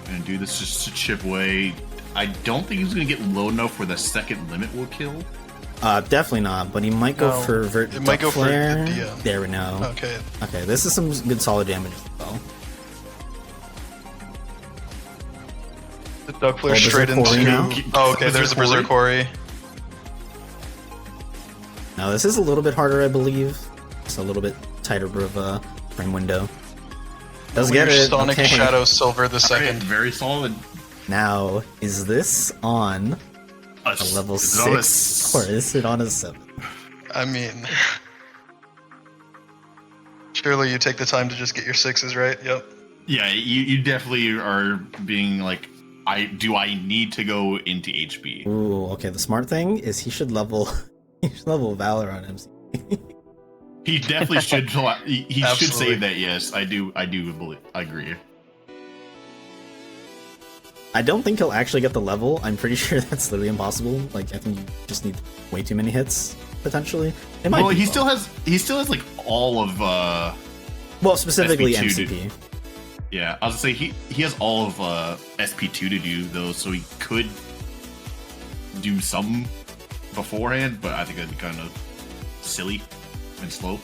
Gonna do this just to chip away. I don't think he's gonna get low enough where the second limit will kill. Definitely not, but he might go for Vert it might Duck go for the Flare. DM. There we go. Okay. Okay, this is some good solid damage as well. The Duck Flare Oh, straight Berserk Quarry into. now? Oh, okay. There's a Berserk Quarry. Now this is a little bit harder, I believe. It's a little bit tighter of a frame window. Does get it. Sonic Okay. Shadowsilver the Okay, second. very solid. Now, is this on a level 6 or is it on a 7? I mean, Surely you take the time to just get your 6s, right? Yep. Yeah, you definitely are being like, I need to go into HP? Ooh, okay. The smart thing is he should level Valor on MCP. He definitely should. He should Absolutely. save that. Yes, I do agree. I don't think he'll actually get the level. I'm pretty sure that's literally impossible. Like, I think you just need way too many hits potentially. It might. Well, be he still has like all of. Well, specifically SP2 MCP. Yeah, I was gonna say he has all of SP2 to do though, so he could do some beforehand, but I think that'd be kind of silly and slow.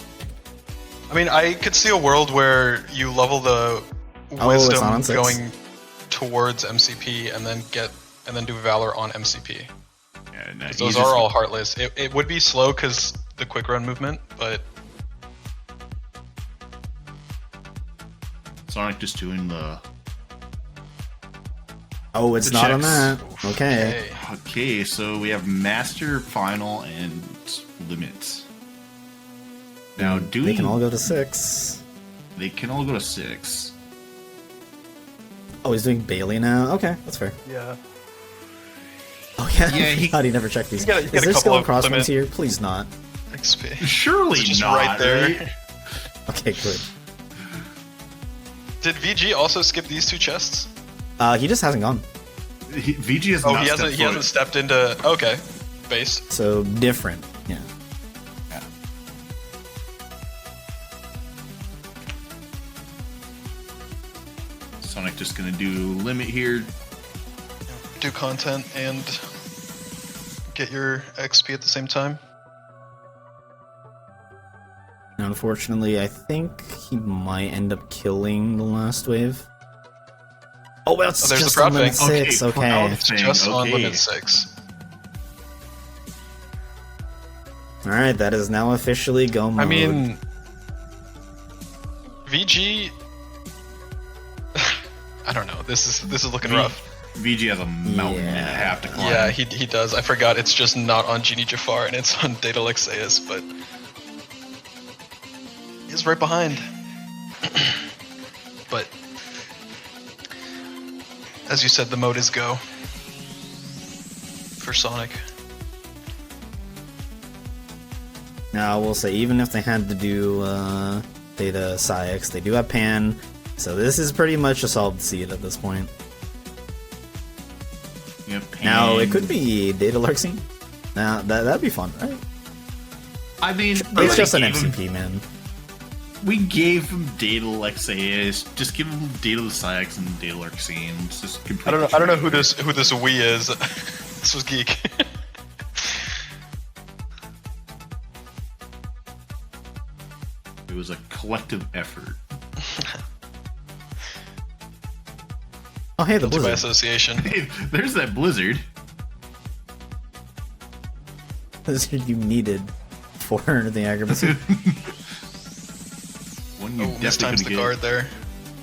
I mean, I could see a world where you level the wisdom it's not on 6? going towards MCP and then do Valor on MCP. Yeah, no, Those are all heartless. It would be slow because the quick run movement, but Sonic just doing the. Oh, it's The not on checks. that. Okay. Okay, so we have Master, Final, and Limits. Now, They can all go to 6. They can all go to 6. Oh, he's doing Bailey now. Okay, that's fair. yeah. Oh yeah, Yeah, he- God, he never checked these. You get a Is there couple skill of crosswinds limit- here? Please not. XP. Surely It's just not. right there. Right? Okay, good. Did VG also skip these 2 chests? He just hasn't gone. VG has Oh, not he stepped hasn't foot. stepped into. Okay, base. So different. Yeah. Yeah. Sonic just gonna do Limit here. Do content and get your XP at the same time. Now, unfortunately, I think he might end up killing the last wave. Oh, well, it's Oh, there's just the on prop limit thing. 6. Okay, Okay. proud. It's Thing, just on okay. limit 6. All right, that is now officially go mode. I mean, VG. I don't know. This is looking rough. VG has a mountain and a Yeah. half to climb. Yeah, he does. I forgot. It's just not on Genie Jafar and it's on Data Lexeus, but he's right behind. But as you said, the mode is go for Sonic. Now, I will say, even if they had to do Data Psyx, they do have Pan, so this is pretty much a solved seed at this point. Yep, Now, it and- could be Data Larxene. Now, that'd be fun, right? I mean, It's just an gave him- MCP, man. We gave him Data Lexeus. Just give him Data Psyx and Data Larxene. It's just I don't know who this we is. This was Geek. It was a collective effort. Oh, hey, the Guilty by Blizzard. association. Hey, there's that Blizzard. Blizzard you needed for the Agrabah. One you Oh, definitely this time's couldn't the get. guard there.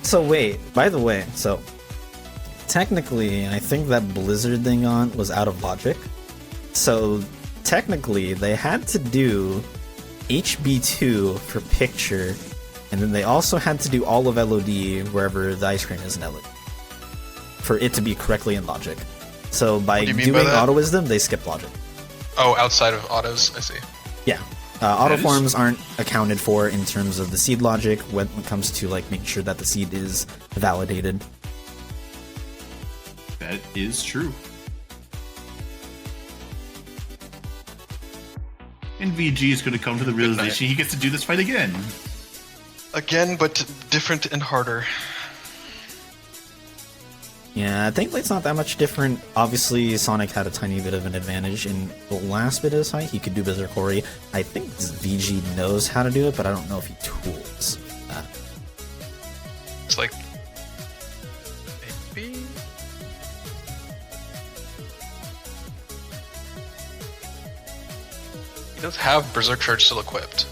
So wait, by the way, so technically, I think that Blizzard thing on was out of logic. So technically, they had to do HB2 for picture, and then they also had to do all of LOD wherever the ice cream is in LOD for it to be correctly in logic. So by What do you mean by doing that? auto wisdom, they skipped logic. Oh, outside of autos, I see. Yeah. Auto is- forms aren't accounted for in terms of the seed logic when it comes to like making sure that the seed is validated. That is true. And VG is going to come to the realization he gets to do this fight again. Again, but different and harder. Yeah, I think it's not that much different. Obviously, Sonic had a tiny bit of an advantage in the last bit of his fight. He could do Berserkori. I think VG knows how to do it, but I don't know if he tools that. It's like maybe. He does have Berserk Charge still equipped.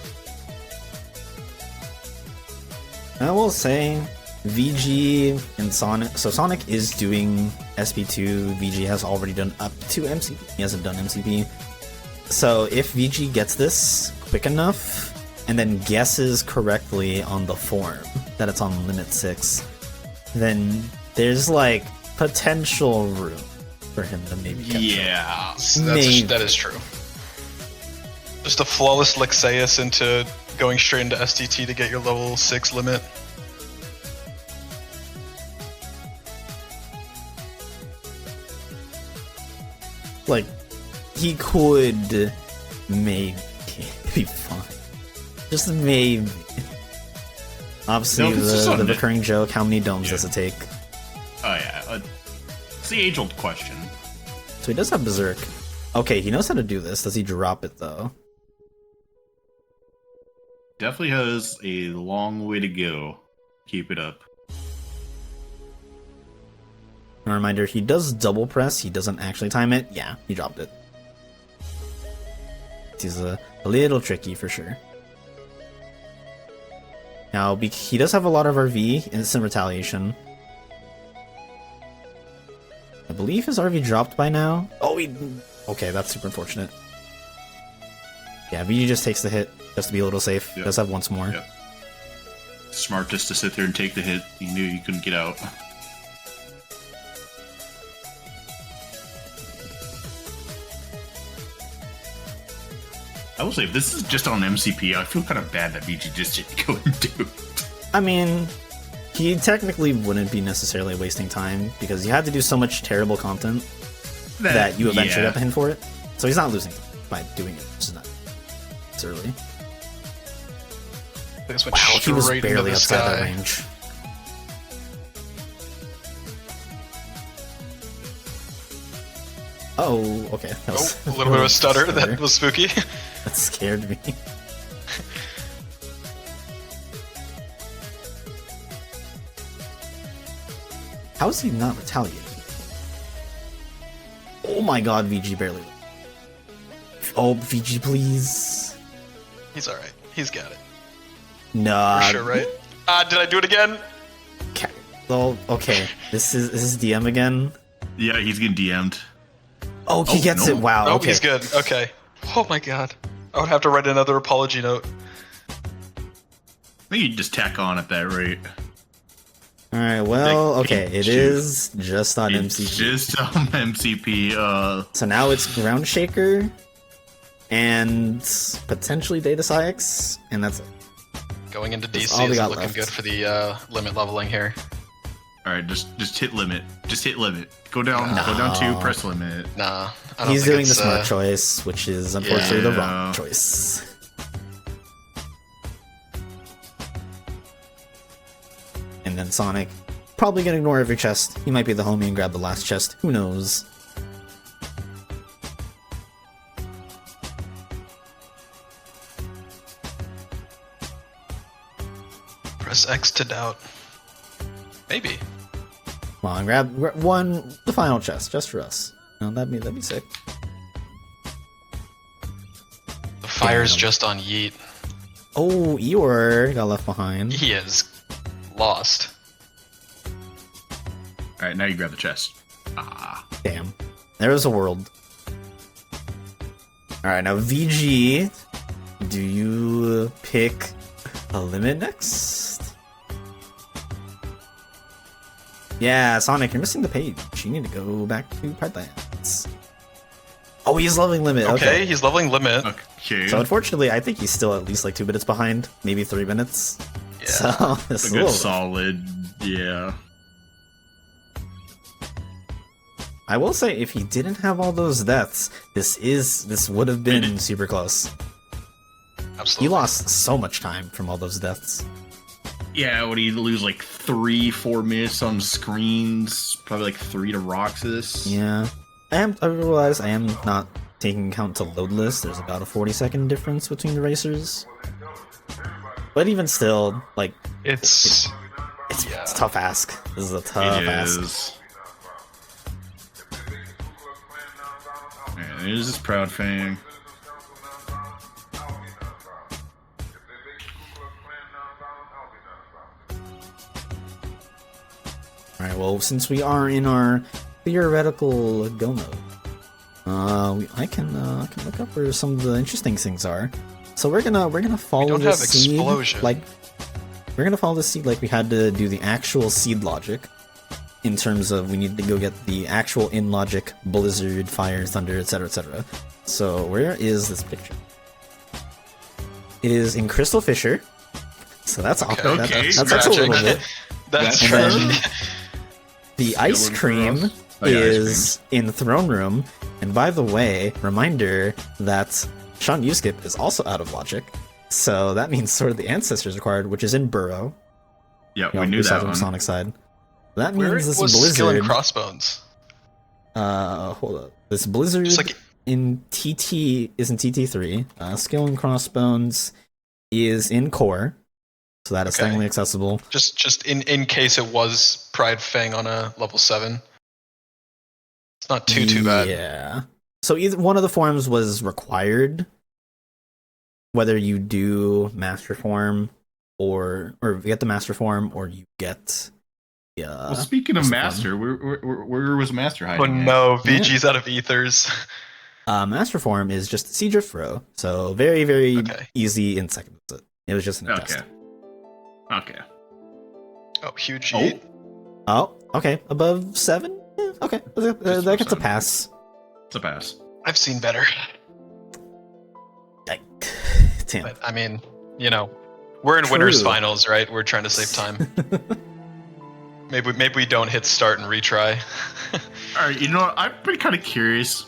I will say, VG and Sonic. So Sonic is doing SP2. VG has already done up to MCP. He hasn't done MCP. So if VG gets this quick enough, and then guesses correctly on the form that it's on limit 6, then there's like potential room for him to maybe catch Yeah, that is true. Just a flawless Lexaeus into going straight into STT to get your level 6 limit. Like, he could maybe be fine. Just maybe. Obviously, the recurring joke, how many domes does it take? Oh yeah, it's the age-old question. So he does have Berserk. Okay, he knows how to do this. Does he drop it, though? Definitely has a long way to go. Keep it up. A reminder, he does double press. He doesn't actually time it. Yeah, he dropped it. He's a little tricky for sure. Now, he does have a lot of RV, Instant Retaliation. I believe his RV dropped by now. Oh, okay, that's super unfortunate. Yeah, VG just takes the hit just to be a little safe. Yep. Does have once more. Yep. Smart just to sit there and take the hit. He knew you couldn't get out. I will say, if this is just on MCP, I feel kind of bad that VG just didn't go and do it. I mean, he technically wouldn't be necessarily wasting time because you had to do so much terrible content that you eventually got the hint for it. So he's not losing by doing it. It's not. It's early. Wow, he was barely outside that range. Oh, okay. That was a little bit of a stutter. That was spooky. That scared me. How is he not retaliating? Oh my god, VG barely. Oh, VG, please. He's alright. He's got it. Nah. For sure, right? Did I do it again? Oh, okay. This is DM again? Yeah, he's getting DM'd. Oh, he gets it. Wow. Oh, okay. He's good. Okay. Oh my god. I would have to write another apology note. I think you just tack on at that rate. Alright, well, okay. It is just on MCP. Just on MCP. So now it's Ground Shaker and potentially Data Psyx, and that's it. Going into DC is looking good for the limit leveling here. Alright, just hit limit. Just hit limit. Go down. No. Go down 2. Press limit. Nah, I don't He's think doing the smart choice, which is unfortunately the wrong choice. And then Sonic, probably gonna ignore every chest. He might be the homie and grab the last chest. Who knows? Press X to doubt. Maybe. Come on, grab the final chest, just for us. No, that'd be sick. The fire's just on Yeet. Oh, Eeyore got left behind. He is lost. Alright, now you grab the chest. Ah. Damn. There's a world. Alright, now VG, do you pick a limit next? Yeah, Sonic, you're missing the page. You need to go back to Parklands. Oh, he's leveling limit. Okay, he's leveling limit. Okay. So unfortunately, I think he's still at least like 2 minutes behind, maybe 3 minutes. Yeah. So it's a good solid, yeah. I will say, if he didn't have all those deaths, this would have been super close. Absolutely. He lost so much time from all those deaths. Yeah, would he lose like 3-4 minutes on screens? Probably like 3 to Roxas. Yeah. I realize I am not taking account to load list. There's about a 40-second difference between the racers. But even still, like, it's a tough ask. This is a tough ask. Yeah, there's this Proud Fang. Alright, well, since we are in our theoretical go mode, I can look up where some of the interesting things are. So we're gonna follow don't this have seed explosion. like we're gonna follow this seed like we had to do the actual seed logic. In terms of we need to go get the actual in logic blizzard, fire, thunder, etc., etc. So where is this picture? It is in Crystal Fisher. So that's awkward. Okay. That's a little bit. That's And true. then the ice cream is in Throne Room. And by the way, reminder that Sean Yuskip is also out of logic. So that means Sword of the Ancestors required, which is in Burrow. Yeah, we knew that from one. Sonic side. That Where means this was Blizzard. Skill and Crossbones? Hold up. This Blizzard Just like in TT is in TT3. Skill and Crossbones is in Core, so that is Okay. technically accessible. just in case it was Pride Fang on a level 7. It's not too bad. Yeah. So either one of the forms was required, whether you do Master Form or you get the Master Form or you get. Yeah. Well, speaking of Master, where was Master hiding? Oh no, VG's out of Ethers. Master Form is just Sea Drift Throw, so very, very Okay. easy in second visit. It was just an test. Okay. Oh, huge Oh. Yeet. Oh, okay. Above 7? Yeah, okay. That gets a 7. pass. It's a pass. I've seen better. Damn. But I mean, we're in winners True. finals, right? We're trying to save time. Maybe we don't hit start and retry. All right, you know what? I've been kind of curious.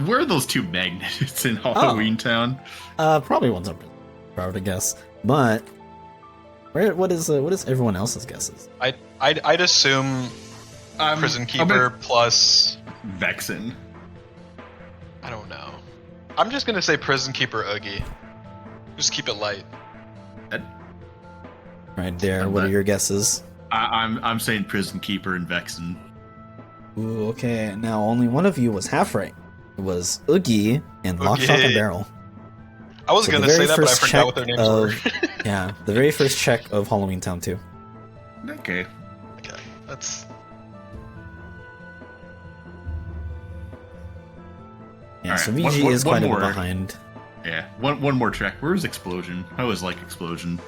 Where are those two magnets in Halloween Town? Probably one's up if I were to guess. But what is everyone else's guesses? I'd assume Prison Keeper plus Vexen. I don't know. I'm just gonna say Prison Keeper Oogie. Just keep it light. Right there. What are your guesses? I'm saying Prison Keeper and Vexen. Ooh, okay. Now only one of you was half right. It was Oogie and Lock, Shock, and Barrel. I was So gonna the very say that, but I first forgot what their check names were. Yeah, the very first check of Halloween Town 2. Okay. Okay, that's Yeah, so Alright, VG is one quite a bit more. behind. Yeah. One more track. Where was Explosion? I always like Explosion.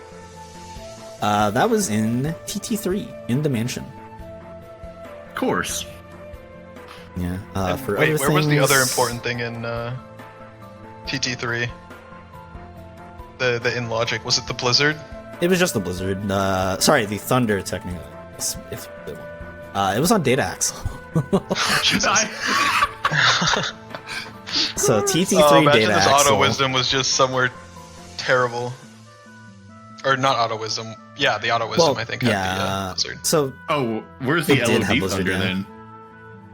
That was in TT3 in the mansion. Of course. Yeah. And For wait, other where was the other things- important thing in TT3? The in logic, was it the Blizzard? It was just the Blizzard. Sorry, the Thunder technically. If it was on Data Axle. So TT3 imagine Data this Axle. Auto Wisdom was just somewhere terrible. Or not Auto Wisdom. Yeah, the Auto Wisdom, Well, I think, had yeah. the Blizzard. So Oh, where's the It did LOD have Blizzard, Thunder yeah. then?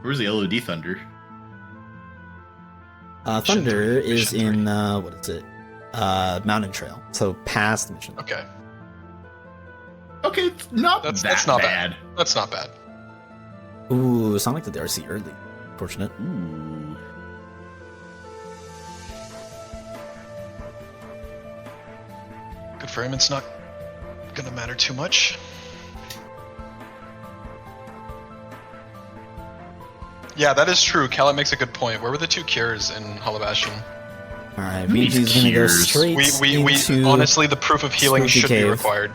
Where's the LOD Thunder? Thunder Mission is three. in what is it? Mountain Trail. So past mission. Okay, Okay, it's not that's not bad. That's not bad. Ooh, Sonic did the RC early. Fortunate. Ooh. Good for him, it's not gonna matter too much. Yeah, that is true. Callet makes a good point. Where were the two cures in Hollow Bastion? Alright, These VG's gonna go cures. straight We into... honestly, the proof of healing Spooky should be Cave. required.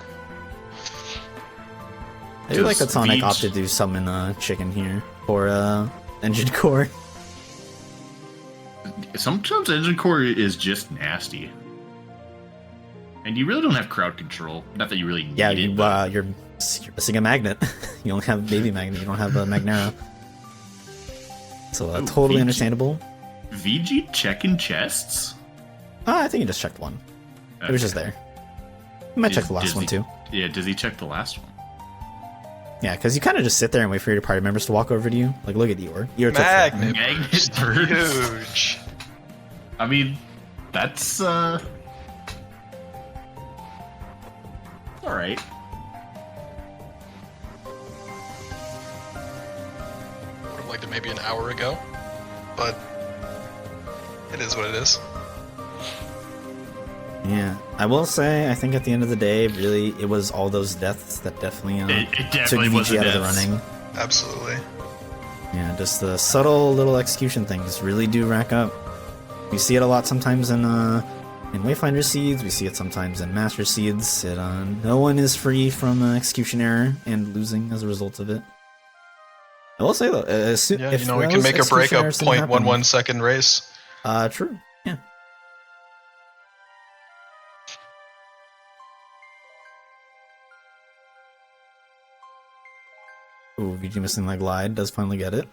I do like that Sonic VG opted to summon chicken here for engine core. Sometimes Engine Core is just nasty. And you really don't have crowd control. Not that you really need Yeah, it. but- you're missing a magnet. You only have baby magnet. You don't have a Magnera. So Oh, totally VG. understandable. VG checking chests? I think he just checked one. It was just there. He might check the last Disney- one too. Yeah, does he check the last one? Yeah, because you kind of just sit there and wait for your party members to walk over to you. Like, look at Eeyore. Eeyore took that. Magnet Magnet burst. burst. Huge. I mean, that's alright. Would have liked it maybe an hour ago, but it is what it is. Yeah, I will say, I think at the end of the day, really, it was all those deaths that definitely It took definitely was VG a out of the death. running. Absolutely. Yeah, just the subtle little execution things really do rack up. We see it a lot sometimes in Wayfinder seeds. We see it sometimes in Master seeds. No one is free from execution error and losing as a result of it. I will say though, we can make or break a 0.11 second race. True. Yeah. Ooh, VG missing that glide does finally get it.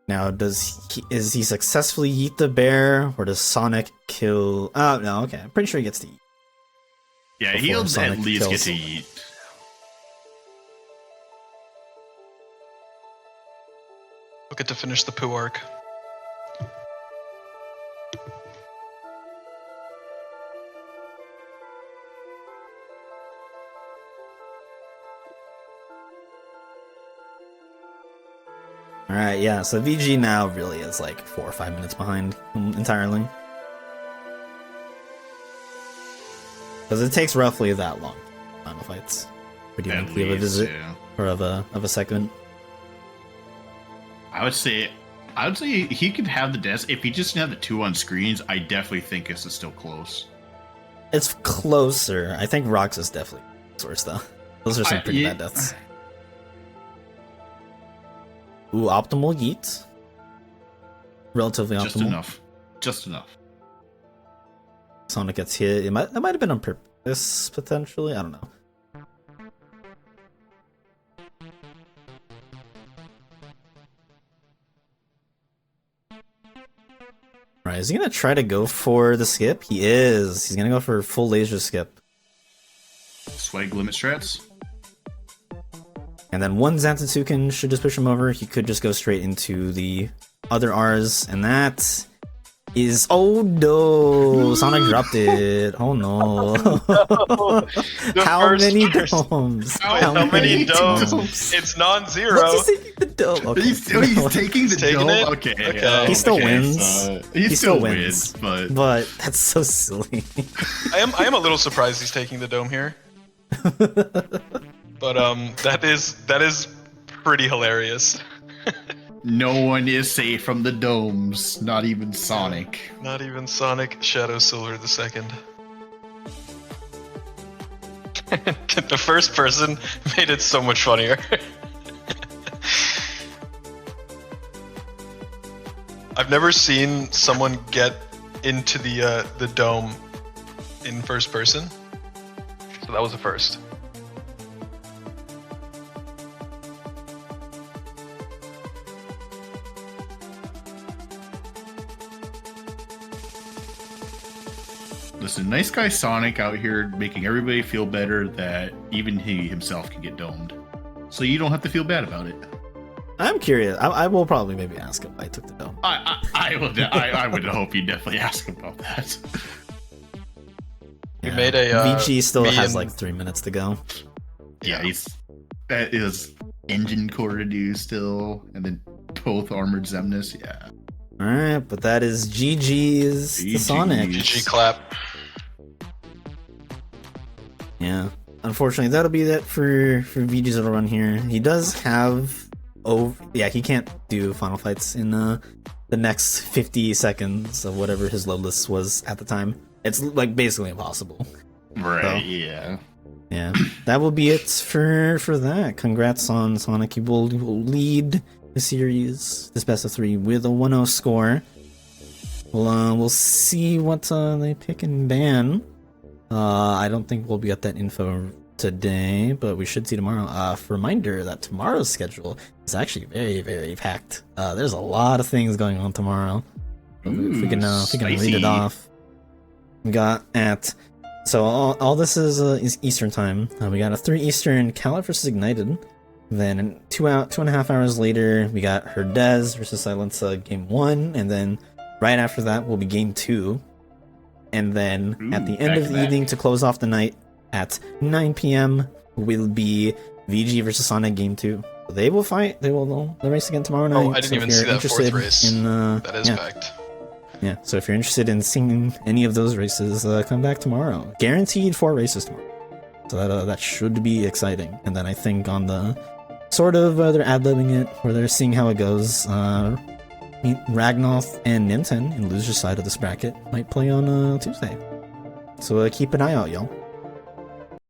Now, is he successfully yeet the bear, or does Sonic kill? Oh no, okay. I'm pretty sure he gets to yeet. Yeah, he'll at least get to yeet. We'll get to finish the poo arc. Alright, yeah, so VG now really is like 4 or 5 minutes behind entirely. Because it takes roughly that long final fights. Pretty lengthy of a visit, yeah. Or of a segment. I would say he could have the desk. If he just didn't have the 2 on screens, I definitely think this is still close. It's closer. I think Rox is definitely source though. Those are some pretty bad deaths. Ooh, optimal yeet. Relatively optimal. Just enough. Sonic gets hit. That might have been on purpose, potentially. I don't know. Alright, is he gonna try to go for the skip? He is. He's gonna go for full laser skip. Swag limit strats. And then one Zantetsuken should just push him over. He could just go straight into the other R's, and that is... Oh no! Sonic dropped it. Oh no. How many domes? How many domes? It's non-zero. What's he taking the dome? Okay. He's taking the dome? It? Okay. He still wins. He still wins, but that's so silly. I am a little surprised he's taking the dome here. But that is pretty hilarious. No one is safe from the domes, not even Sonic. Not even Sonicshadowsilver2. The first person made it so much funnier. I've never seen someone get into the dome in first person, so that was the first. Listen, nice guy Sonic out here making everybody feel better that even he himself can get domed. So you don't have to feel bad about it. I'm curious. I will probably maybe ask him why I took the dome. I would hope you definitely ask him about that. We made a VG still has like 3 minutes to go. Yeah, that is engine core to do still, and then both armored Zemnis. Yeah. All right, but that is GG's to Sonic. GG clap. Yeah, unfortunately, that'll be that for VG's little run here. He does have, he can't do final fights in the next 50 seconds of whatever his load list was at the time. It's like basically impossible. Right? So, yeah. That will be it for that. Congrats on Sonic. You will lead the series, this best of 3, with a 1-0 score. We'll see what they pick and ban. I don't think we'll get that info today, but we should see tomorrow. Reminder that tomorrow's schedule is actually very, very packed. There's a lot of things going on tomorrow. Ooh, if we can read it off. We got so all this is Eastern time. We got a 3 Eastern Calip versus Ignited. Then 2.5 hours later, we got Herdez versus Silenza game 1, and then right after that will be game 2. And then at the end of the evening, to close off the night at 9 p.m. will be VG versus Sonic game 2. So they will fight. They'll race again tomorrow night. Oh, I didn't even see that fourth race. That is packed. Yeah, so if you're interested in seeing any of those races, come back tomorrow. Guaranteed 4 races tomorrow. So that should be exciting. And then I think on the sort of, they're ad-libbing it, or they're seeing how it goes. Ragnoth and Ninten in loser side of this bracket might play on Tuesday. So keep an eye out, y'all.